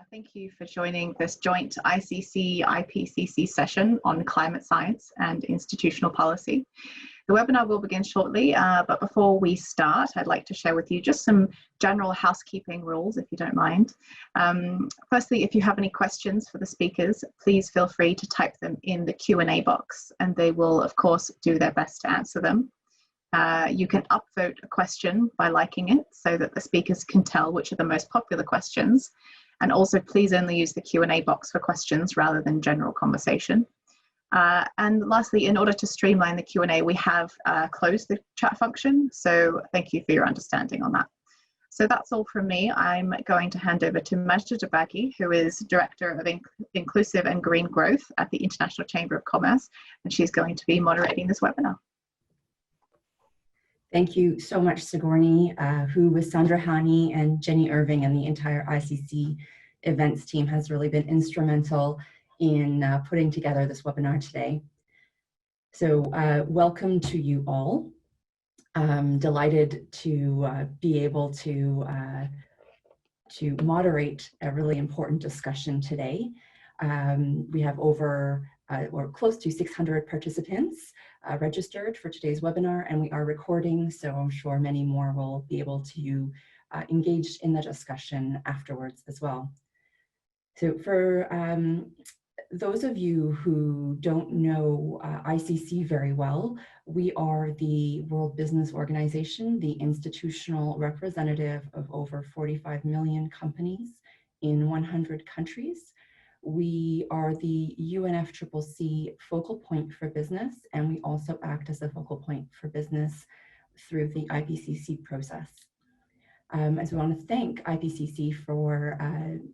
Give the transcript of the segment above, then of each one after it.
Thank you for joining this joint ICC-IPCC session on climate science and institutional policy. The webinar will begin shortly, but before we start, I'd like to share with you just some general housekeeping rules, if you don't mind. Firstly, if you have any questions for the speakers, please feel free to type them in the Q&A box, and they will, of course, do their best to answer them. You can upvote a question by liking it so that the speakers can tell which are the most popular questions. And also, please only use the Q&A box for questions rather than general conversation. And lastly, in order to streamline the Q&A, we have closed the chat function. So thank you for your understanding on that. So that's all from me. I'm going to hand over to Majda Debaghi, who is Director of Inclusive and Green Growth at the International Chamber of Commerce, and she's going to be moderating this webinar. Thank you so much, Sigourney, who with Sandra Hani and Jenny Irving and the entire ICC events team has really been instrumental in putting together this webinar today. So welcome to you all. I'm delighted to be able to moderate a really important discussion today. We have over or close to 600 participants registered for today's webinar, and we are recording, so I'm sure many more will be able to engage in the discussion afterwards as well. So for those of you who don't know ICC very well, we are the World Business Organization, the institutional representative of over 45 million companies in 100 countries. We are the UNFCCC focal point for business, and we also act as a focal point for business through the IPCC process. As we want to thank IPCC for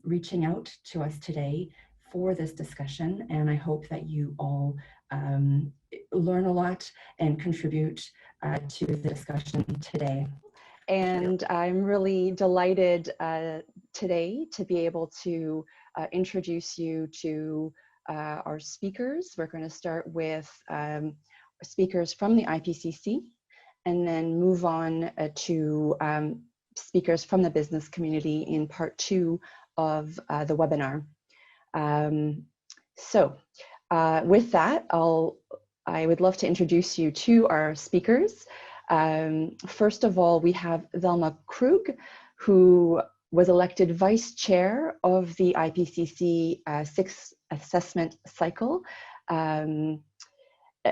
reaching out to us today for this discussion, and I hope that you all learn a lot and contribute to the discussion today. And I'm really delighted today to be able to introduce you to our speakers. We're going to start with speakers from the IPCC and then move on to speakers from the business community in part 2 of the webinar. With that, I would love to introduce you to our speakers. First of all, we have Velma Krug, who was elected Vice Chair of the IPCC 6th Assessment Cycle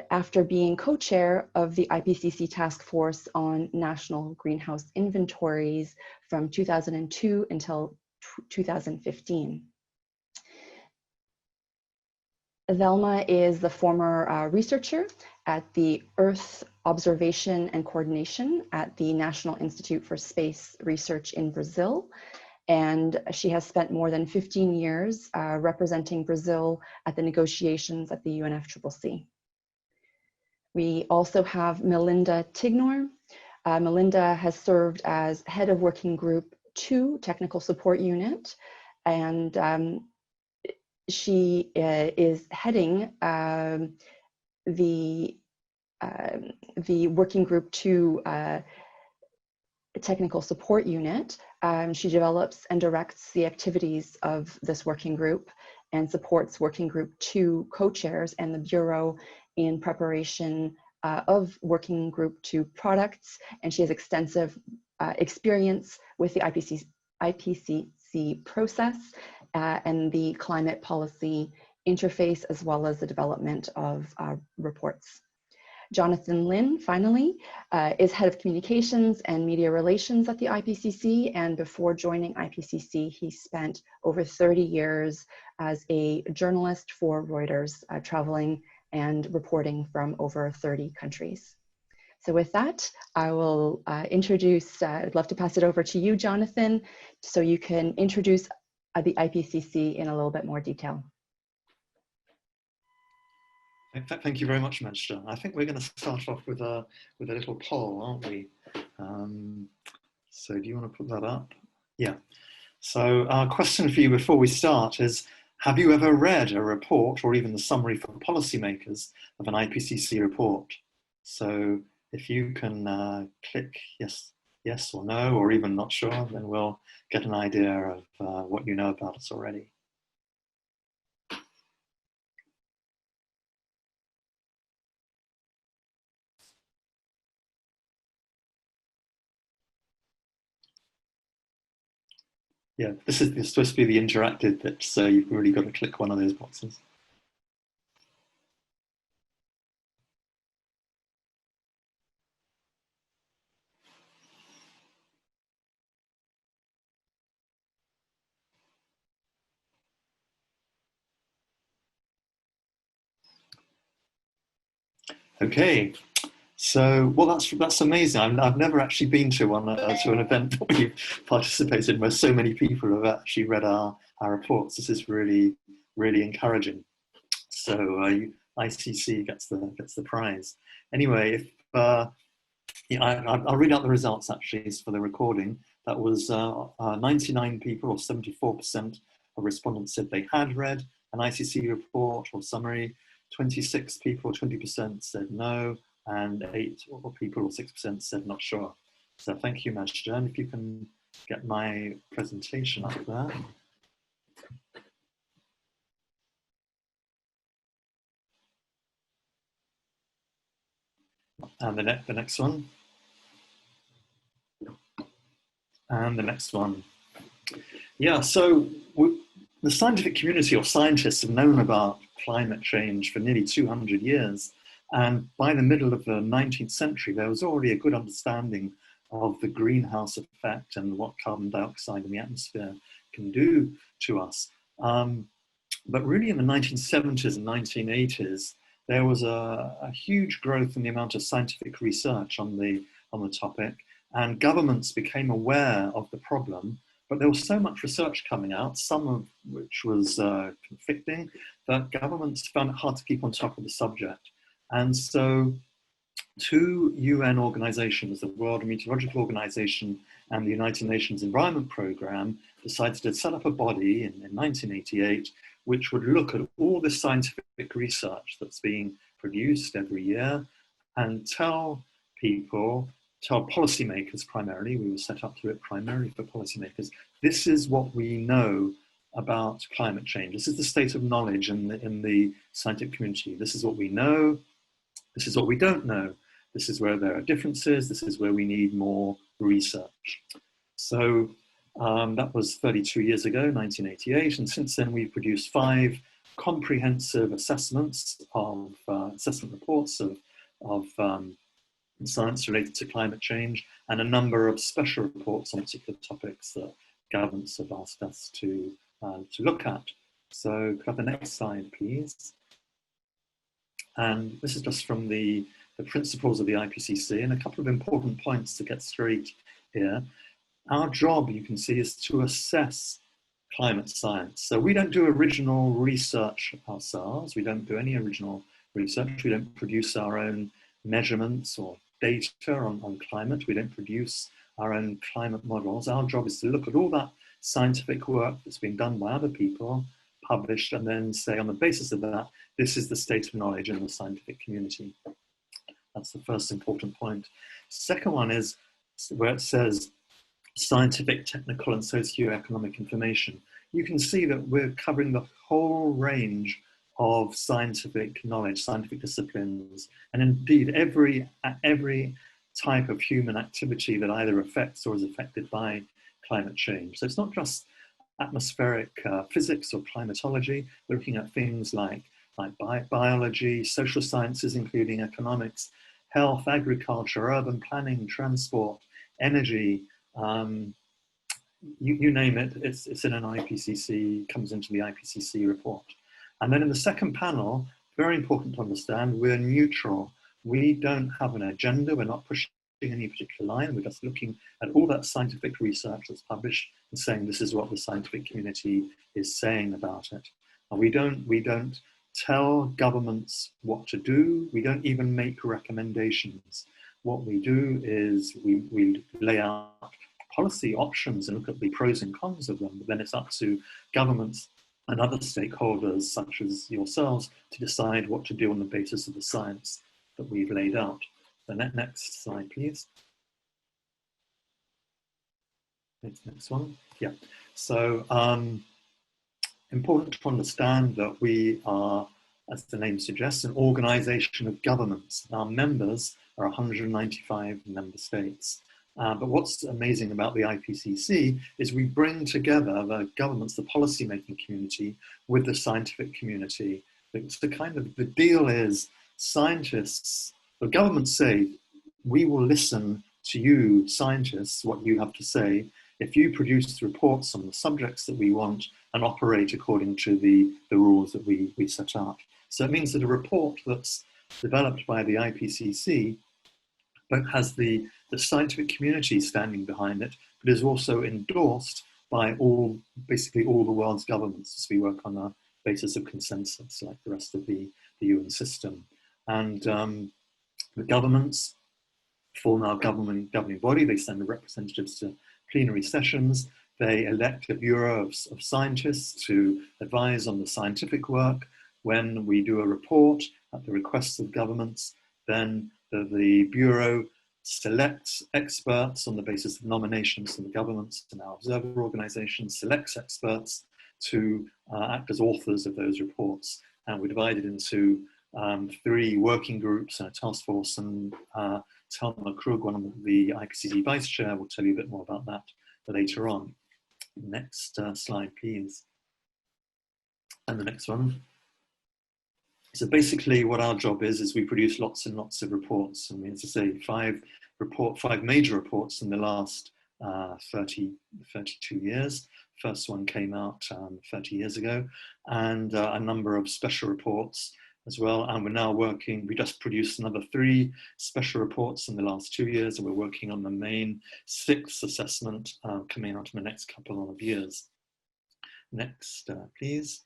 after being Co-Chair of the IPCC Task Force on National Greenhouse Inventories from 2002 until 2015. Velma is the former researcher at the Earth Observation and Coordination at the National Institute for Space Research in Brazil, and she has spent more than 15 years representing Brazil at the negotiations at the UNFCCC. We also have Melinda Tignor. Melinda has served as head of Working Group 2 Technical Support Unit, and she is heading the Working Group 2 Technical Support Unit. She develops and directs the activities of this working group and supports Working Group 2 co-chairs and the Bureau in preparation of Working Group 2 products, and she has extensive experience with the IPCC process and the climate policy interface, as well as the development of reports. Jonathan Lin, finally, is Head of Communications and Media Relations at the IPCC, and before joining IPCC, he spent over 30 years as a journalist for Reuters, traveling and reporting from over 30 countries. So with that, I will introduce, I'd love to pass it over to you, Jonathan, so you can introduce the IPCC in a little bit more detail. Thank you very much, Majda. I think we're going to start off with a little poll, aren't we? So do you want to put that up? Yeah. So our question for you before we start is, have you ever read a report or even the summary for policymakers of an IPCC report? So if you can click yes yes or no, or even not sure, then we'll get an idea of what you know about us already. Yeah, this is supposed to be the interactive bit, so you've really got to click one of those boxes. Okay, so well, that's amazing. I've never actually been to to an event that we've participated in where so many people have actually read our reports. This is really encouraging. So ICC gets the prize. Anyway, if yeah, I'll read out the results actually for the recording. That was 99 people, or 74% of respondents said they had read an ICC report or summary. 26 people, 20% said no, and 8 people, or 6% said not sure. So thank you, Majdan. If you can get my presentation up there. And the next one. And the next one. Yeah, so the scientific community, or scientists, have known about climate change for nearly 200 years. And by the middle of the 19th century, there was already a good understanding of the greenhouse effect and what carbon dioxide in the atmosphere can do to us. But really in the 1970s and 1980s, there was a huge growth in the amount of scientific research on the topic, and governments became aware of the problem. But there was so much research coming out, some of which was conflicting, that governments found it hard to keep on top of the subject. And so 2 UN organizations, the World Meteorological Organization and the United Nations Environment Programme, decided to set up a body in 1988 which would look at all the scientific research that's being produced every year and tell policymakers primarily, we were set up to do it primarily for policymakers, this is what we know about climate change. This is the state of knowledge in the scientific community. This is what we know. This is what we don't know. This is where there are differences. This is where we need more research. So that was 32 years ago, 1988. And since then, we've produced 5 comprehensive assessments of assessment reports of science related to climate change, and a number of special reports on particular topics that governments have asked us to look at. So could I have the next slide, please? And this is just from the principles of the IPCC, and a couple of important points to get straight here. Our job, you can see, is to assess climate science. So we don't do original research ourselves. We don't do any original research. We don't produce our own measurements or data on climate. We don't produce our own climate models. Our job is to look at all that scientific work that's been done by other people, published, and then say on the basis of that, this is the state of knowledge in the scientific community. That's the first important point. Second one is where it says scientific, technical, and socioeconomic information. You can see that we're covering the whole range of scientific knowledge, scientific disciplines, and indeed every type of human activity that either affects or is affected by climate change. So it's not just atmospheric physics or climatology. We're looking at things like biology, social sciences, including economics, health, agriculture, urban planning, transport, energy, you name it, it's in an IPCC, comes into the IPCC report. And then in the second panel, very important to understand, we're neutral. We don't have an agenda, we're not pushing any particular line, we're just looking at all that scientific research that's published and saying this is what the scientific community is saying about it. And we don't tell governments what to do, we don't even make recommendations. What we do is we lay out policy options and look at the pros and cons of them, but then it's up to governments and other stakeholders, such as yourselves, to decide what to do on the basis of the science that we've laid out. The next slide, please. Next one. Yeah. So important to understand that we are, as the name suggests, an organization of governments. Our members are 195 member states. But what's amazing about the IPCC is we bring together the governments, the policymaking community, with the scientific community. The deal is scientists, the governments say, we will listen to you, scientists, what you have to say, if you produce reports on the subjects that we want and operate according to the rules that we set out. So it means that a report that's developed by the IPCC but has the scientific community standing behind it, but is also endorsed by basically all the world's governments, as we work on a basis of consensus, like the rest of the UN system. And the governments form our governing body. They send the representatives to plenary sessions. They elect a bureau of scientists to advise on the scientific work. When we do a report at the request of governments, then the bureau selects experts on the basis of nominations from the governments, and our observer organization selects experts to act as authors of those reports. And we're divided into 3 working groups and a task force, and Thelma Krug, one of the IPCC vice chair, will tell you a bit more about that later on. Next slide, please. And the next one. So basically what our job is we produce lots and lots of reports. I mean, as I say, 5 major reports in the last 32 years. First one came out 30 years ago, and a number of special reports as well. And we're now working, we just produced another 3 special reports in the last 2 years, and we're working on the main 6th assessment coming out in the next couple of years. Next, please.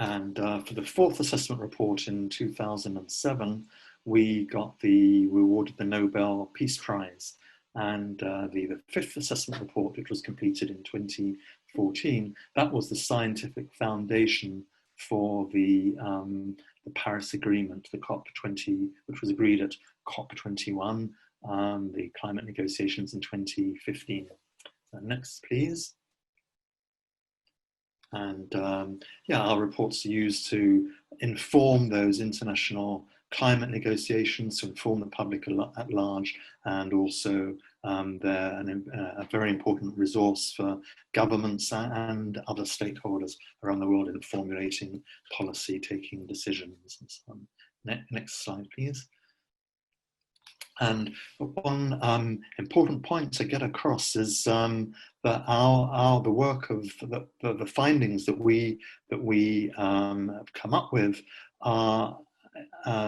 And for the 4th assessment report in 2007, we awarded the Nobel Peace Prize. And the 5th assessment report, which was completed in 2014, that was the scientific foundation for the Paris Agreement, the COP20, which was agreed at COP21, the climate negotiations in 2015. So next, please. And yeah, our reports are used to inform those international climate negotiations, to inform the public at large, and also they're a very important resource for governments and other stakeholders around the world in formulating policy, taking decisions, and so on. Next slide, please. And one important point to get across is that the work of the findings that we have come up with are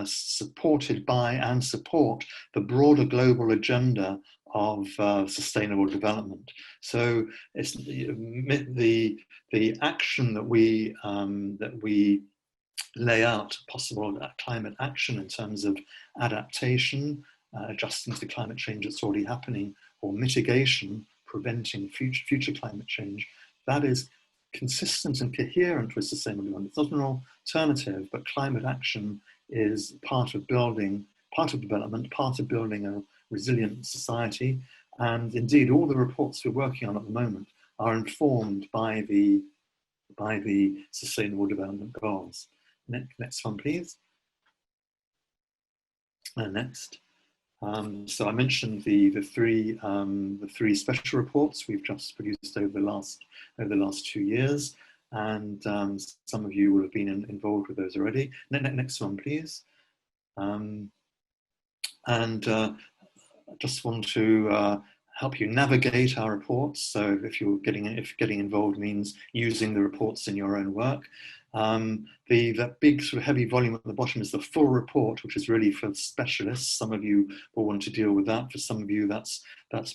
supported by and support the broader global agenda of sustainable development. So it's the action that we lay out, possible climate action in terms of adaptation, adjusting to the climate change that's already happening, or mitigation, preventing future climate change, that is consistent and coherent with sustainable development. It's not an alternative, but climate action is part of development, part of building a resilient society. And indeed, all the reports we're working on at the moment are informed by the Sustainable Development Goals. Next one, please. Next. So I mentioned the 3 special reports we've just produced over the last 2 years, and some of you will have been involved with those already. Next one, please. I just want to help you navigate our reports. So if getting involved means using the reports in your own work. That big sort of heavy volume at the bottom is the full report, which is really for specialists. Some of you will want to deal with that. For some of you, that's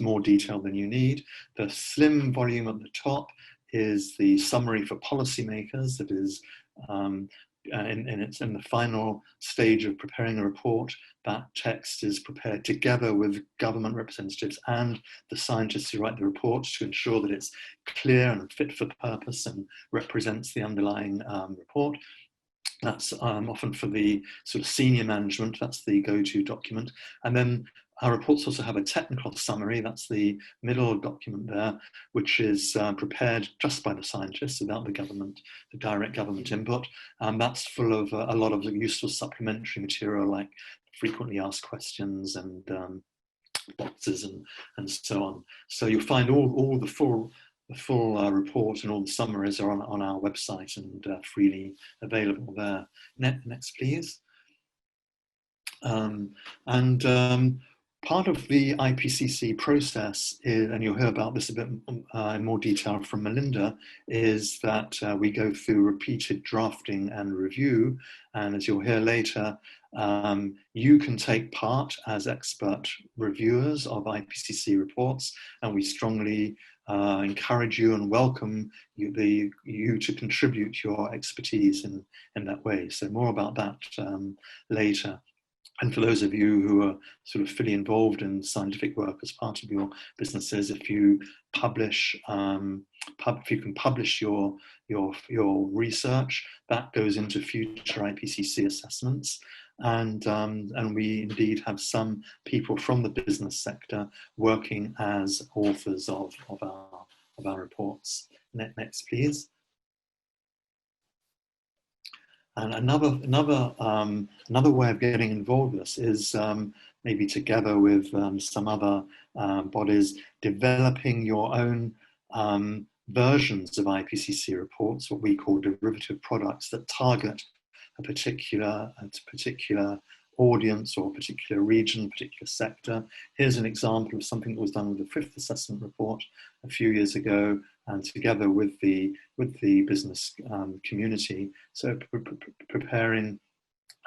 more detail than you need. The slim volume at the top is the summary for policymakers. That is, it's in the final stage of preparing a report. That text is prepared together with government representatives and the scientists who write the reports to ensure that it's clear and fit for purpose and represents the underlying report. That's often for the sort of senior management, that's the go-to document. And then Our reports also have a technical summary, that's the middle document there, which is prepared just by the scientists without the government, the direct government input. And that's full of a lot of useful supplementary material like frequently asked questions and boxes and so on. So you'll find all the full report and all the summaries are on our website and freely available there. Next, please. Part of the IPCC process, and you'll hear about this a bit in more detail from Melinda, is that we go through repeated drafting and review. And as you'll hear later, you can take part as expert reviewers of IPCC reports, and we strongly encourage you and welcome you to contribute your expertise in that way. So more about that later. And for those of you who are sort of fully involved in scientific work as part of your businesses, if you publish, if you can publish your research, that goes into future IPCC assessments. And we indeed have some people from the business sector working as authors of our reports. Next, please. And another way of getting involved in this is maybe together with some other bodies, developing your own versions of IPCC reports, what we call derivative products that target a particular audience or a particular region, particular sector. Here's an example of something that was done with the fifth assessment report a few years ago, and together with the business community. So preparing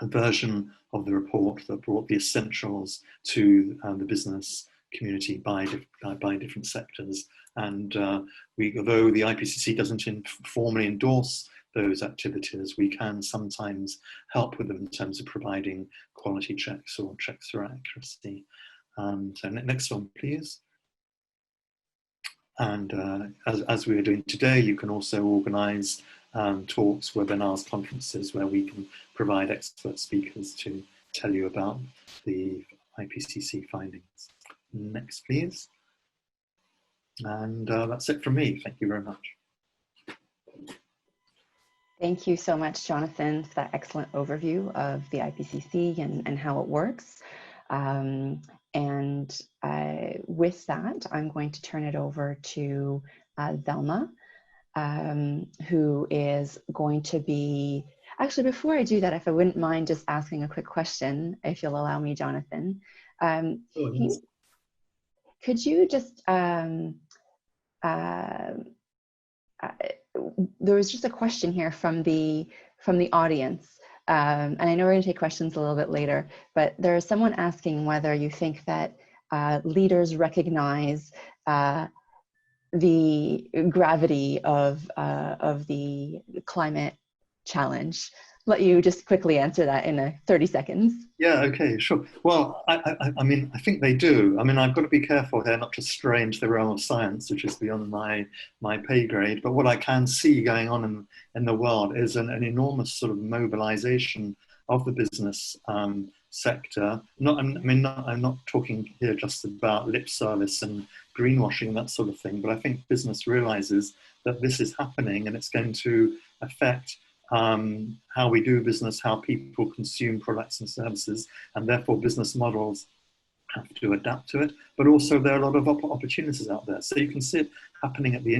a version of the report that brought the essentials to the business community by different sectors. And although the IPCC doesn't formally endorse those activities, we can sometimes help with them in terms of providing quality checks or checks for accuracy. So next one, please. And as we are doing today, you can also organise talks, webinars, conferences where we can provide expert speakers to tell you about the IPCC findings. Next, please. And that's it from me. Thank you very much. Thank you so much, Jonathan, for that excellent overview of the IPCC and how it works. With that, I'm going to turn it over to Velma, who is going to be, actually before I do that, if I wouldn't mind just asking a quick question, if you'll allow me, Jonathan. Could you just, there was just a question here from the audience. And I know we're going to take questions a little bit later, but there's someone asking whether you think that leaders recognize the gravity of the climate challenge. Let you just quickly answer that in 30 seconds. Yeah, okay, sure. Well, I mean, I think they do. I mean, I've got to be careful here not to stray into the realm of science, which is beyond my pay grade. But what I can see going on in the world is an enormous sort of mobilization of the business sector. I'm not talking here just about lip service and greenwashing, that sort of thing, but I think business realizes that this is happening and it's going to affect how we do business, how people consume products and services, and therefore business models have to adapt to it. But also there are a lot of opportunities out there. So you can see it happening at the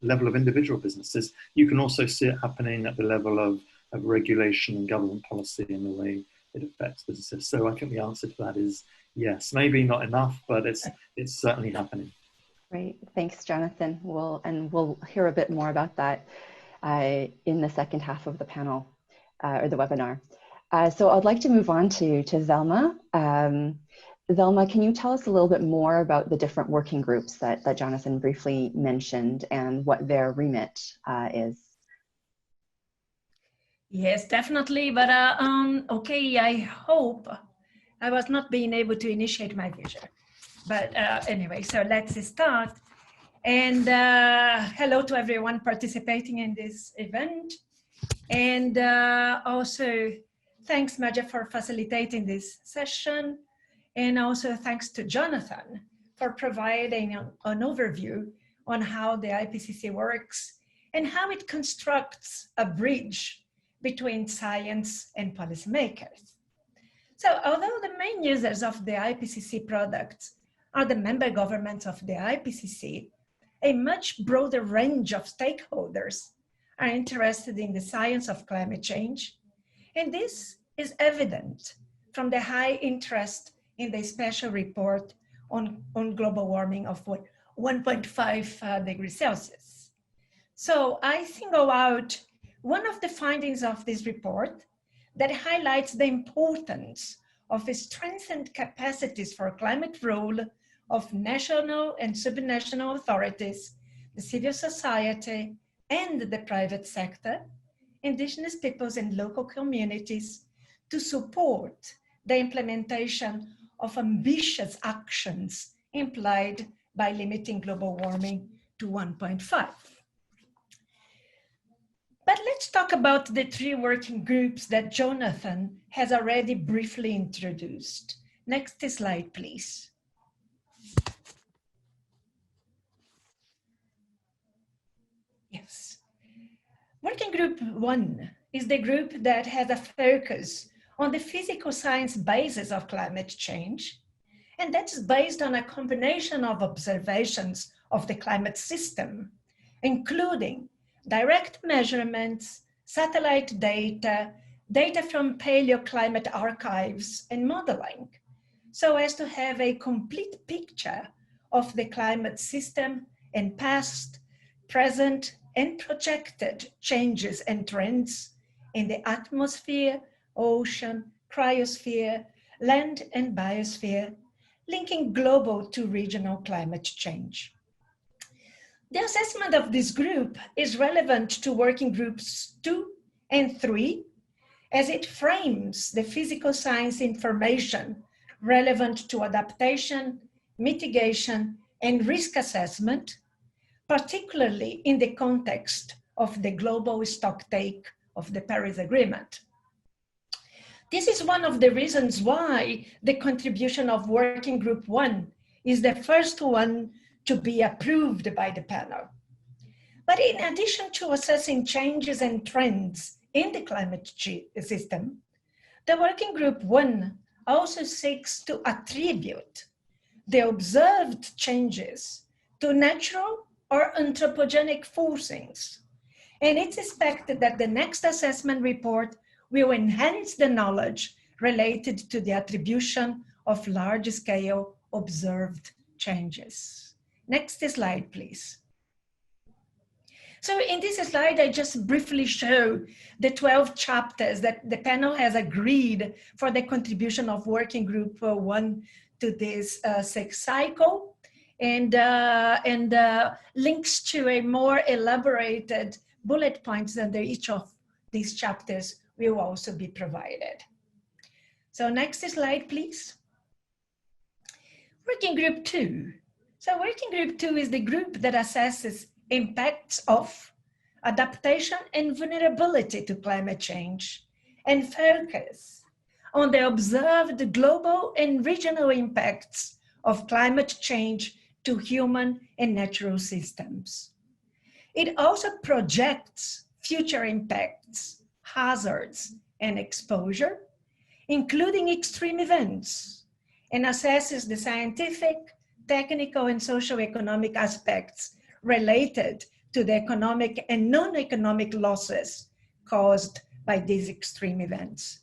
level of individual businesses. You can also see it happening at the level of regulation and government policy and the way it affects businesses. So I think the answer to that is yes. Maybe not enough, but it's certainly happening. Great, thanks, Jonathan. We'll hear a bit more about that in the second half of the panel or the webinar. So I'd like to move on to Velma. Velma, can you tell us a little bit more about the different working groups that Jonathan briefly mentioned and what their remit is? Yes, definitely. But okay, I hope I was not being able to initiate my vision. But anyway, so let's start. And hello to everyone participating in this event. And also, thanks, Maja, for facilitating this session. And also thanks to Jonathan for providing an overview on how the IPCC works and how it constructs a bridge between science and policymakers. So although the main users of the IPCC products are the member governments of the IPCC, a much broader range of stakeholders are interested in the science of climate change. And this is evident from the high interest in the special report on global warming of 1.5 degrees Celsius. So I single out one of the findings of this report that highlights the importance of strengthened capacities for climate rule of national and subnational authorities, the civil society, and the private sector, indigenous peoples and local communities to support the implementation of ambitious actions implied by limiting global warming to 1.5. But let's talk about the three working groups that Jonathan has already briefly introduced. Next slide, please. Yes. Working Group 1 is the group that has a focus on the physical science basis of climate change, and that's based on a combination of observations of the climate system, including direct measurements, satellite data, data from paleoclimate archives, and modeling, so as to have a complete picture of the climate system and past, present, and projected changes and trends in the atmosphere, ocean, cryosphere, land, and biosphere, linking global to regional climate change. The assessment of this group is relevant to working groups 2 and 3, as it frames the physical science information relevant to adaptation, mitigation, and risk assessment, particularly in the context of the global stocktake of the Paris Agreement. This is one of the reasons why the contribution of Working Group 1 is the first one to be approved by the panel. But in addition to assessing changes and trends in the climate system, the Working Group 1 also seeks to attribute the observed changes to natural or anthropogenic forcings. And it's expected that the next assessment report will enhance the knowledge related to the attribution of large-scale observed changes. Next slide, please. So in this slide, I just briefly show the 12 chapters that the panel has agreed for the contribution of Working Group 1 to this 6th cycle, and links to a more elaborated bullet points under each of these chapters will also be provided. So next slide, please. Working Group 2. So Working Group 2 is the group that assesses impacts of adaptation and vulnerability to climate change and focus on the observed global and regional impacts of climate change to human and natural systems. It also projects future impacts, hazards, and exposure, including extreme events, and assesses the scientific, technical, and socio-economic aspects related to the economic and non-economic losses caused by these extreme events.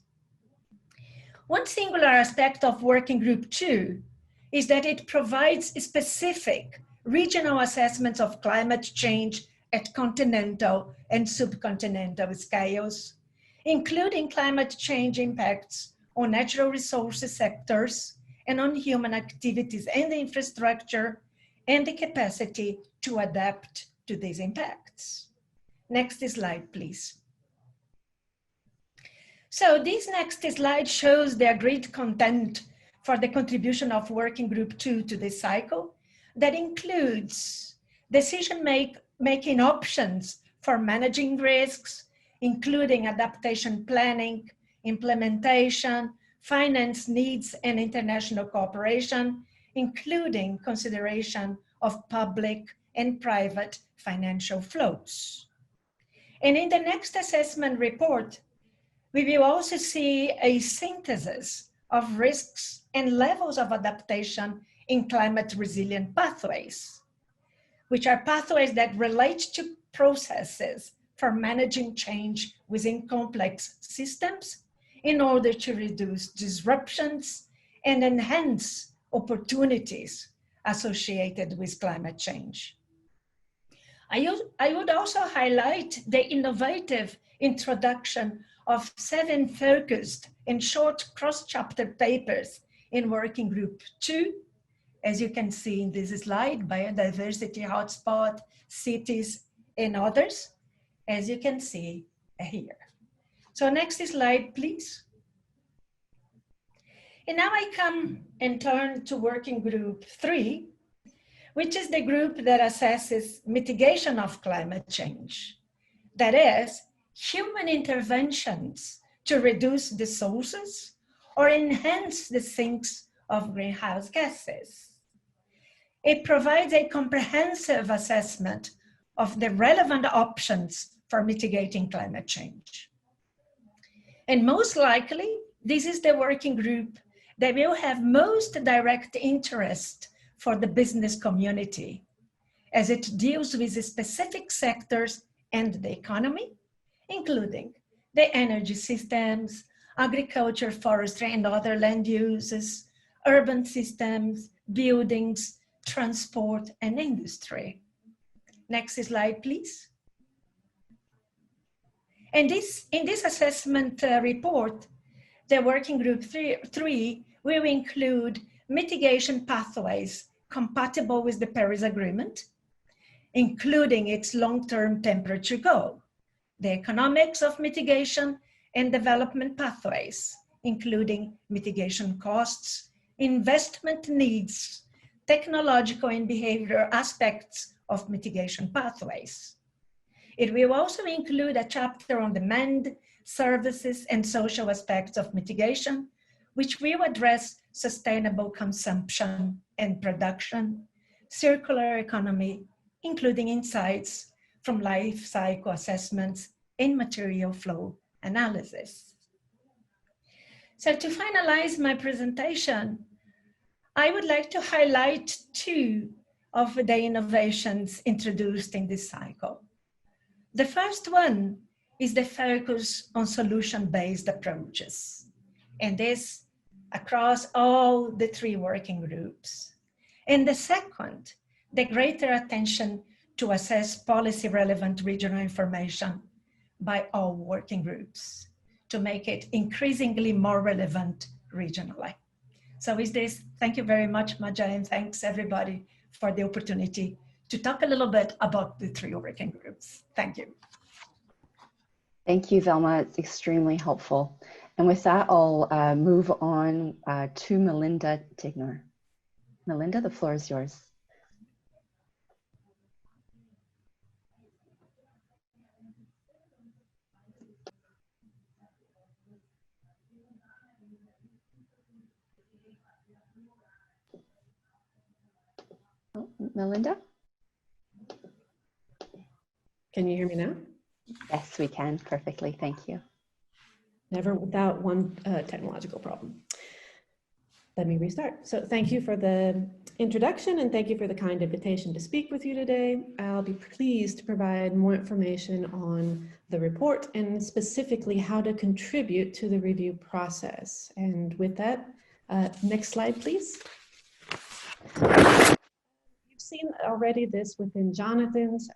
One singular aspect of Working Group 2 is that it provides specific regional assessments of climate change at continental and subcontinental scales, including climate change impacts on natural resources sectors and on human activities and the infrastructure and the capacity to adapt to these impacts. Next slide, please. So this next slide shows the agreed content for the contribution of Working Group 2 to this cycle that includes decision-making options for managing risks, including adaptation planning, implementation, finance needs and international cooperation, including consideration of public and private financial flows. And in the next assessment report, we will also see a synthesis of risks and levels of adaptation in climate resilient pathways, which are pathways that relate to processes for managing change within complex systems in order to reduce disruptions and enhance opportunities associated with climate change. I would also highlight the innovative introduction of 7 focused and short cross-chapter papers in Working Group 2, as you can see in this slide, biodiversity hotspot, cities, and others, as you can see here. So next slide, please. And now I come and turn to Working Group 3, which is the group that assesses mitigation of climate change. That is, human interventions to reduce the sources or enhance the sinks of greenhouse gases. It provides a comprehensive assessment of the relevant options for mitigating climate change. And most likely, this is the working group that will have most direct interest for the business community, as it deals with the specific sectors and the economy, including the energy systems, agriculture, forestry, and other land uses, urban systems, buildings, transport, and industry. Next slide, please. And in this assessment report, the Working Group 3 will include mitigation pathways compatible with the Paris Agreement, including its long-term temperature goal, the economics of mitigation and development pathways, including mitigation costs, investment needs, technological and behavioral aspects of mitigation pathways. It will also include a chapter on demand, services, and social aspects of mitigation, which will address sustainable consumption and production, circular economy, including insights from life cycle assessments and material flow analysis. So to finalize my presentation, I would like to highlight 2 of the innovations introduced in this cycle. The first one is the focus on solution-based approaches, and this across all the 3 working groups. And the second, the greater attention to assess policy-relevant regional information by all working groups to make it increasingly more relevant regionally. So with this, thank you very much, Maja, and thanks everybody for the opportunity to talk a little bit about the 3 working groups. Thank you. Thank you, Velma. It's extremely helpful. And with that, I'll move on to Melinda Tigner. Melinda, the floor is yours. Oh, Melinda? Can you hear me now? Yes, we can. Perfectly. Thank you. Never without one technological problem. Let me restart. So thank you for the introduction and thank you for the kind invitation to speak with you today. I'll be pleased to provide more information on the report and specifically how to contribute to the review process. And with that, next slide, please. You've seen already this within Jonathan's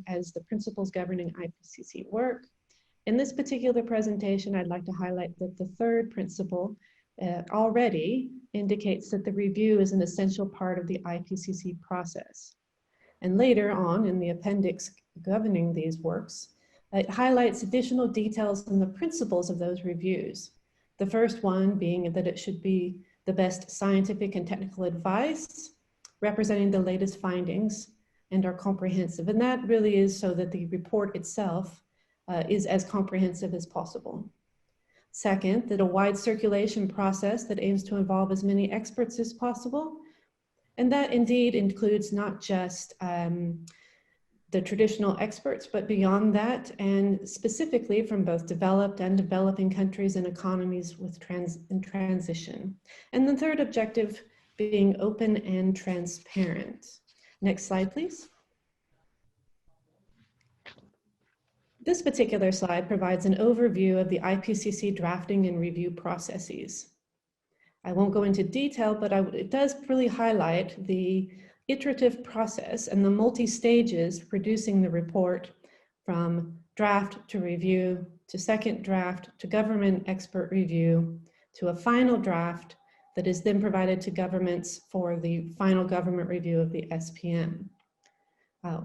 as the principles governing IPCC work. In this particular presentation, I'd like to highlight that the 3rd principle already indicates that the review is an essential part of the IPCC process. And later on in the appendix governing these works, it highlights additional details on the principles of those reviews. The first one being that it should be the best scientific and technical advice, representing the latest findings, and are comprehensive. And that really is so that the report itself is as comprehensive as possible. Second, that a wide circulation process that aims to involve as many experts as possible. And that indeed includes not just the traditional experts, but beyond that, and specifically from both developed and developing countries and economies in transition. And the third objective being open and transparent. Next slide, please. This particular slide provides an overview of the IPCC drafting and review processes. I won't go into detail, but it does really highlight the iterative process and the multi-stages producing the report from draft to review to second draft to government expert review to a final draft that is then provided to governments for the final government review of the SPM.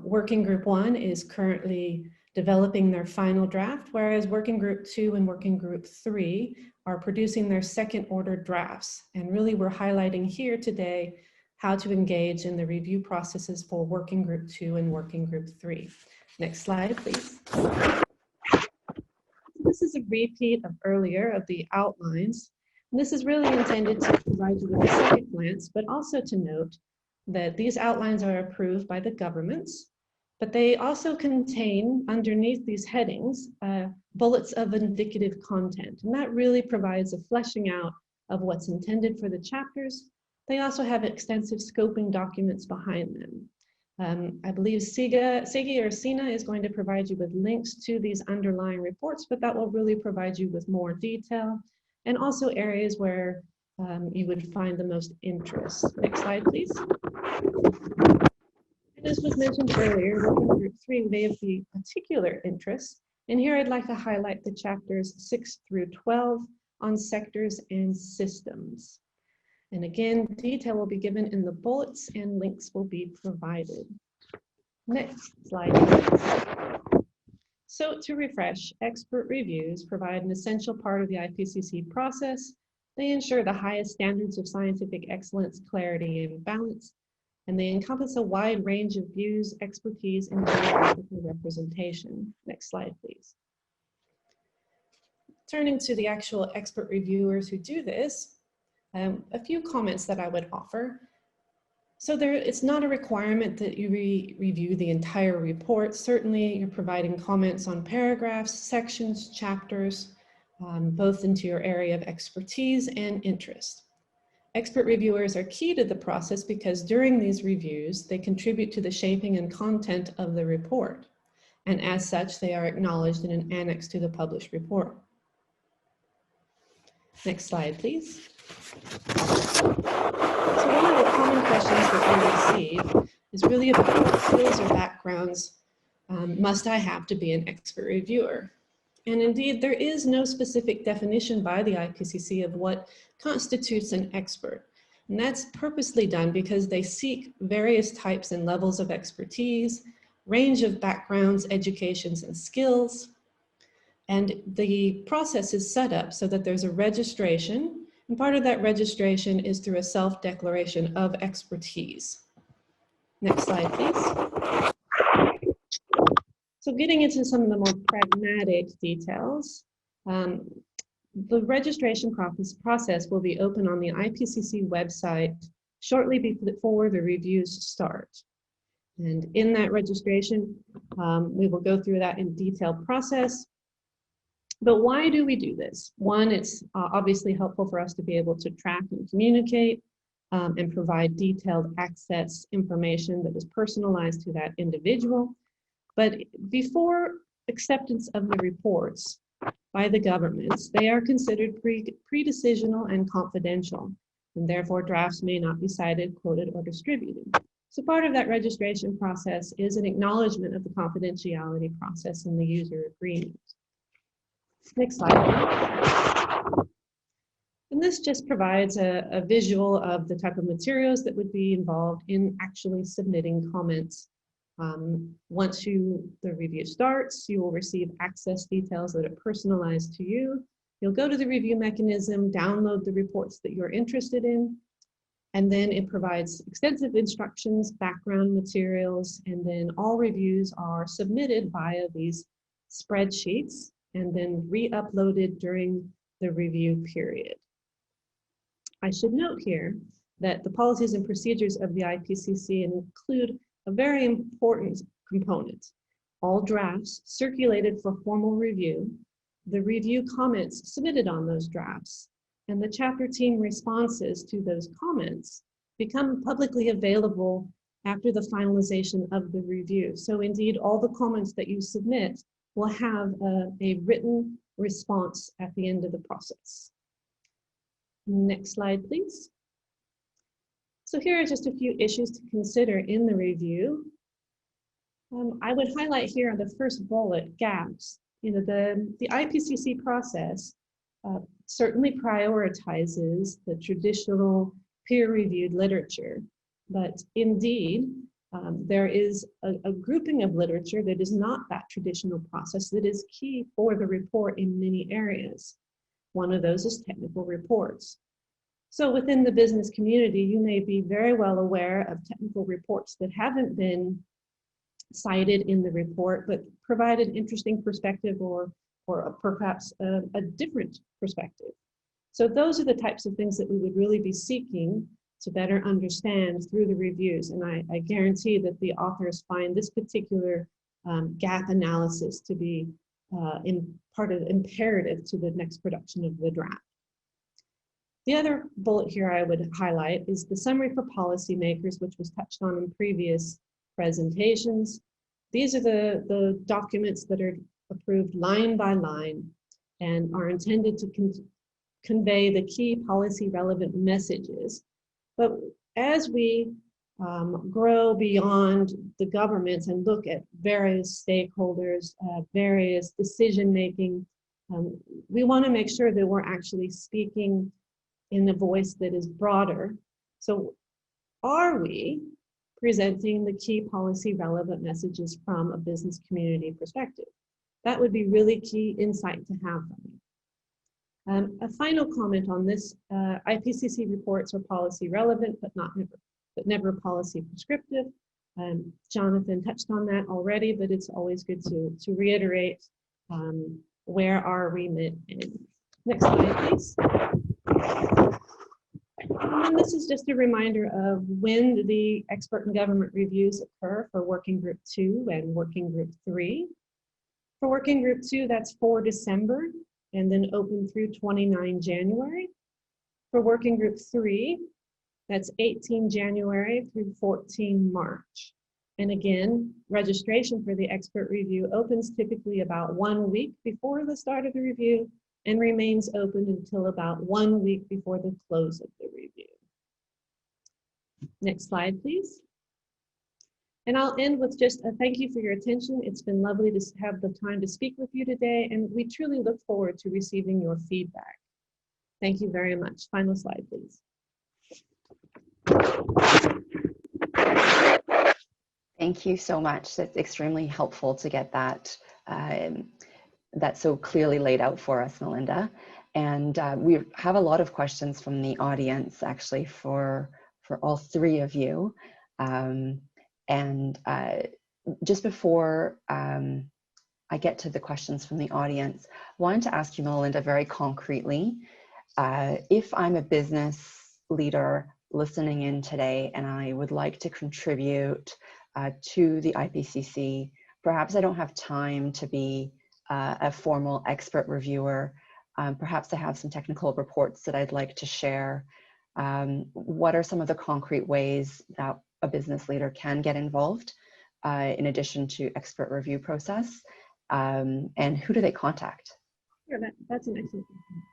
Working Group 1 is currently developing their final draft, whereas Working Group 2 and Working Group 3 are producing their second order drafts. And really we're highlighting here today how to engage in the review processes for Working Group 2 and Working Group 3. Next slide, please. This is a repeat of earlier of the outlines. And this is really intended to provide you with a second glance, but also to note that these outlines are approved by the governments, but they also contain underneath these headings bullets of indicative content. And that really provides a fleshing out of what's intended for the chapters. They also have extensive scoping documents behind them. I believe Sigi or Sina is going to provide you with links to these underlying reports, but that will really provide you with more detail and also areas where you would find the most interest. Next slide, please. As was mentioned earlier, Working Group 3 may have the particular interest, and here I'd like to highlight the chapters 6 through 12 on sectors and systems. And again, detail will be given in the bullets and links will be provided. Next slide, please. So to refresh, expert reviews provide an essential part of the IPCC process. They ensure the highest standards of scientific excellence, clarity, and balance, and they encompass a wide range of views, expertise, and geographical representation. Next slide, please. Turning to the actual expert reviewers who do this, a few comments that I would offer. So it's not a requirement that you review the entire report. Certainly you're providing comments on paragraphs, sections, chapters, both into your area of expertise and interest. Expert reviewers are key to the process because during these reviews, they contribute to the shaping and content of the report. And as such, they are acknowledged in an annex to the published report. Next slide, please. So one of the common questions that we receive is really about what skills or backgrounds must I have to be an expert reviewer? And indeed, there is no specific definition by the IPCC of what constitutes an expert. And that's purposely done because they seek various types and levels of expertise, range of backgrounds, educations, and skills. And the process is set up so that there's a registration, and part of that registration is through a self-declaration of expertise. Next slide, please. So getting into some of the more pragmatic details, the registration process will be open on the IPCC website shortly before the reviews start. And in that registration, we will go through that in detailed process. But why do we do this? One, it's obviously helpful for us to be able to track and communicate and provide detailed access information that is personalized to that individual. But before acceptance of the reports by the governments, they are considered pre-decisional and confidential, and therefore drafts may not be cited, quoted, or distributed. So part of that registration process is an acknowledgement of the confidentiality process in the user agreement. Next slide. And this just provides a visual of the type of materials that would be involved in actually submitting comments. Once the review starts, you will receive access details that are personalized to you. You'll go to the review mechanism, download the reports that you're interested in, and then it provides extensive instructions, background materials, and then all reviews are submitted via these spreadsheets and then re-uploaded during the review period. I should note here that the policies and procedures of the IPCC include a very important component. All drafts circulated for formal review, the review comments submitted on those drafts, and the chapter team responses to those comments become publicly available after the finalization of the review. So indeed, all the comments that you submit will have a written response at the end of the process. Next slide, please. So here are just a few issues to consider in the review. I would highlight here on the first bullet, gaps. You know, the IPCC process certainly prioritizes the traditional peer-reviewed literature, but indeed, there is a grouping of literature that is not that traditional process that is key for the report in many areas. One of those is technical reports. So within the business community, you may be very well aware of technical reports that haven't been cited in the report, but provide an interesting perspective or perhaps a different perspective. So those are the types of things that we would really be seeking to better understand through the reviews. And I guarantee that the authors find this particular gap analysis to be imperative to the next production of the draft. The other bullet here I would highlight is the summary for policymakers, which was touched on in previous presentations. These are the documents that are approved line by line and are intended to convey the key policy relevant messages. But as we grow beyond the governments and look at various stakeholders, various decision making, we want to make sure that we're actually speaking in a voice that is broader. So are we presenting the key policy relevant messages from a business community perspective? That would be really key insight to have from you. A final comment on this, IPCC reports are policy relevant, but never policy prescriptive. Jonathan touched on that already, but it's always good to reiterate where our remit is. Next slide, please. And this is just a reminder of when the expert and government reviews occur for Working Group 2 and Working Group 3. For Working Group 2, that's 4 December and then open through 29 January. For Working Group 3, that's 18 January through 14 March. And again, registration for the expert review opens typically about 1 week before the start of the review and remains open until about 1 week before the close of the review. Next slide, please. And I'll end with just a thank you for your attention. It's been lovely to have the time to speak with you today, and we truly look forward to receiving your feedback. Thank you very much. Final slide, please. Thank you so much. That's extremely helpful to get that that's so clearly laid out for us, Melinda. And we have a lot of questions from the audience, actually, for all three of you. Just before I get to the questions from the audience, I wanted to ask you, Melinda, very concretely, if I'm a business leader listening in today and I would like to contribute to the IPCC, perhaps I don't have time to be a formal expert reviewer, perhaps I have some technical reports that I'd like to share. What are some of the concrete ways that a business leader can get involved in addition to expert review process, and who do they contact? Sure, that's an excellent question.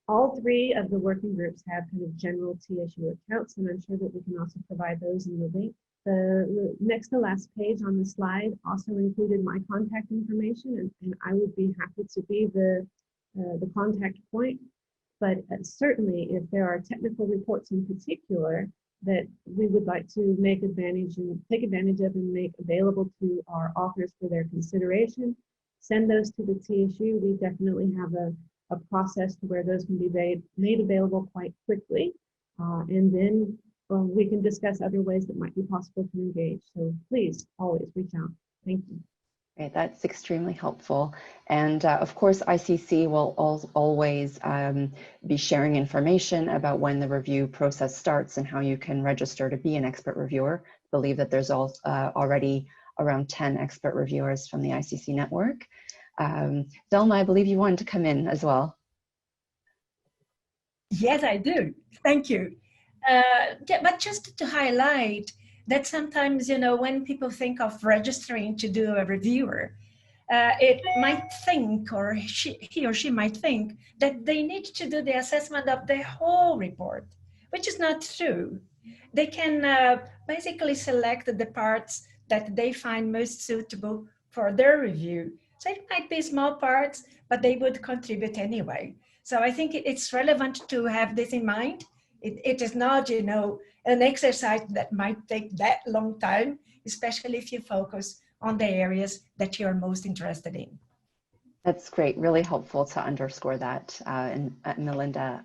All three of the working groups have kind of general TSU accounts, and I'm sure that we can also provide those in the link. The next to last page on the slide also included my contact information, and I would be happy to be the contact point. But certainly, if there are technical reports in particular that we would like to take advantage of and make available to our authors for their consideration, send those to the TSU. We definitely have a process to where those can be made available quite quickly. And then we can discuss other ways that might be possible to engage. So please always reach out. Thank you. Okay, that's extremely helpful. And of course, ICC will always be sharing information about when the review process starts and how you can register to be an expert reviewer. I believe that there's already around 10 expert reviewers from the ICC network. Delma, I believe you wanted to come in as well. Yes, I do. Thank you. Yeah, but just to highlight that sometimes, you know, when people think of registering to do a reviewer, it might think, or he or she might think, that they need to do the assessment of the whole report, which is not true. They can basically select the parts that they find most suitable for their review. So it might be small parts, but they would contribute anyway. So I think it's relevant to have this in mind. It is not, you know, an exercise that might take that long time, especially if you focus on the areas that you're most interested in. That's great, really helpful to underscore that, and Melinda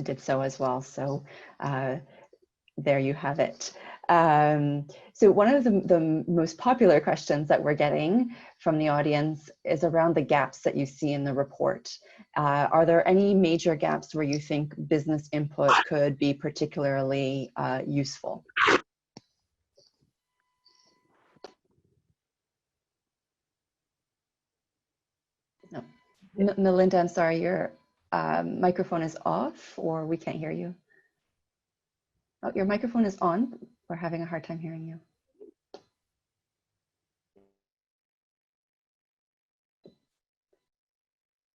did so as well. So there you have it. So one of the most popular questions that we're getting from the audience is around the gaps that you see in the report. Are there any major gaps where you think business input could be particularly useful? No. Melinda, I'm sorry, your microphone is off, or we can't hear you. Oh, your microphone is on. We're having a hard time hearing you.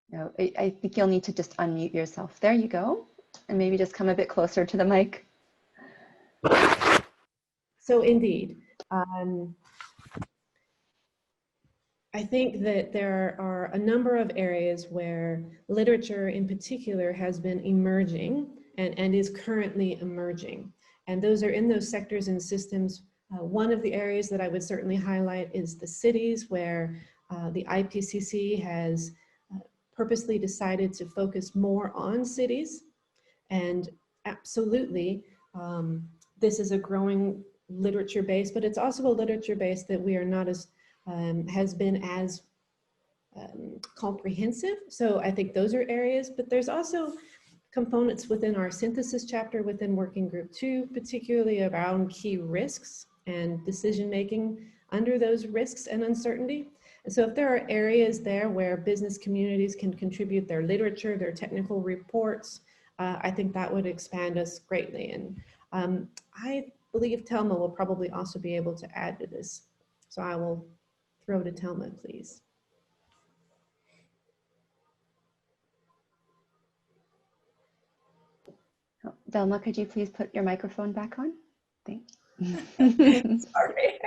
No, I think you'll need to just unmute yourself. There you go. And maybe just come a bit closer to the mic. So indeed, I think that there are a number of areas where literature in particular has been emerging and is currently emerging. And those are in those sectors and systems. One of the areas that I would certainly highlight is the cities, where the IPCC has purposely decided to focus more on cities. And absolutely, this is a growing literature base, but it's also a literature base that we are not as has been as comprehensive. So I think those are areas, but there's also components within our synthesis chapter within Working Group 2, particularly around key risks and decision-making under those risks and uncertainty. And so if there are areas there where business communities can contribute their literature, their technical reports, I think that would expand us greatly. And I believe Telma will probably also be able to add to this. So I will throw to Telma, please. Oh, Delma, could you please put your microphone back on? Thanks. Sorry.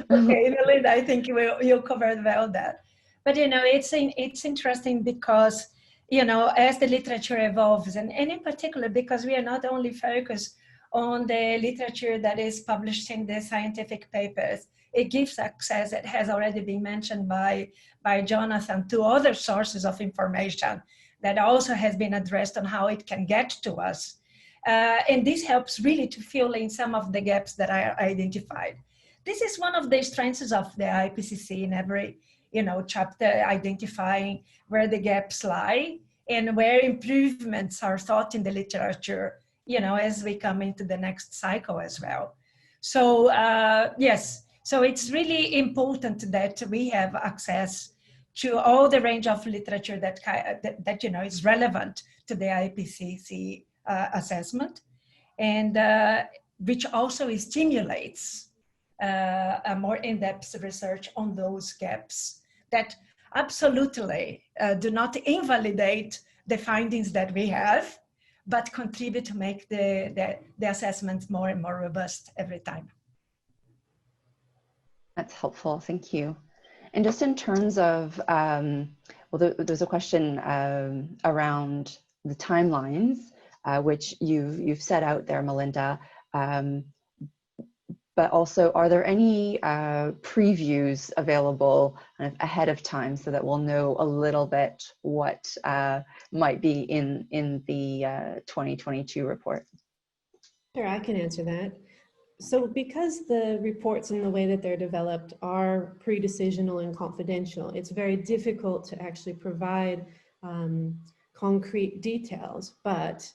Okay, Melinda, I think you covered well that. But you know, it's interesting because, you know, as the literature evolves, and in particular because we are not only focused on the literature that is published in the scientific papers, it gives access, it has already been mentioned by Jonathan, to other sources of information that also has been addressed on how it can get to us. And this helps really to fill in some of the gaps that I identified. This is one of the strengths of the IPCC in every, you know, chapter, identifying where the gaps lie and where improvements are thought in the literature, you know, as we come into the next cycle as well. So yes, so it's really important that we have access to all the range of literature that you know, is relevant to the IPCC assessment, and which also stimulates a more in-depth research on those gaps that absolutely do not invalidate the findings that we have, but contribute to make the assessment more and more robust every time. That's helpful, thank you. And just in terms of, well, there's a question around the timelines, which you've set out there, Melinda. But also, are there any previews available kind of ahead of time so that we'll know a little bit what might be in the 2022 report? Sure, I can answer that. So because the reports and the way that they're developed are pre-decisional and confidential, it's very difficult to actually provide concrete details. But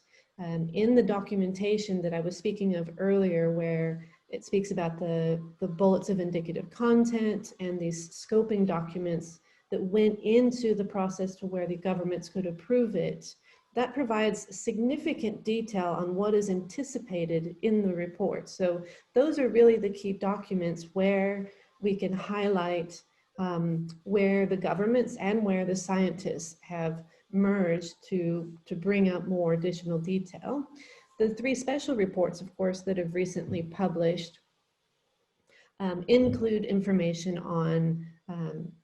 in the documentation that I was speaking of earlier, where it speaks about the bullets of indicative content and these scoping documents that went into the process to where the governments could approve it, that provides significant detail on what is anticipated in the report. So those are really the key documents where we can highlight where the governments and where the scientists have merged to bring out more additional detail. The 3 special reports, of course, that have recently published include information on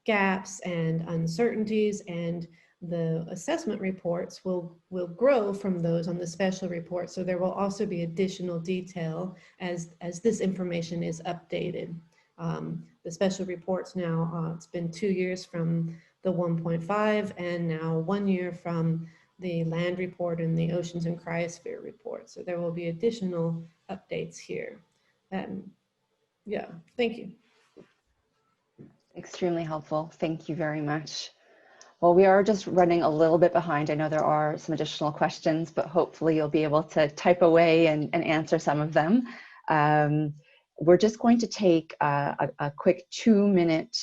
gaps and uncertainties, and the assessment reports will grow from those on the special report. So there will also be additional detail as this information is updated. The special reports now, it's been 2 years from the 1.5 and now 1 year from the land report and the oceans and cryosphere report. So there will be additional updates here. Yeah, thank you. Extremely helpful. Thank you very much. Well, we are just running a little bit behind. I know there are some additional questions, but hopefully you'll be able to type away and answer some of them. We're just going to take a quick 2-minute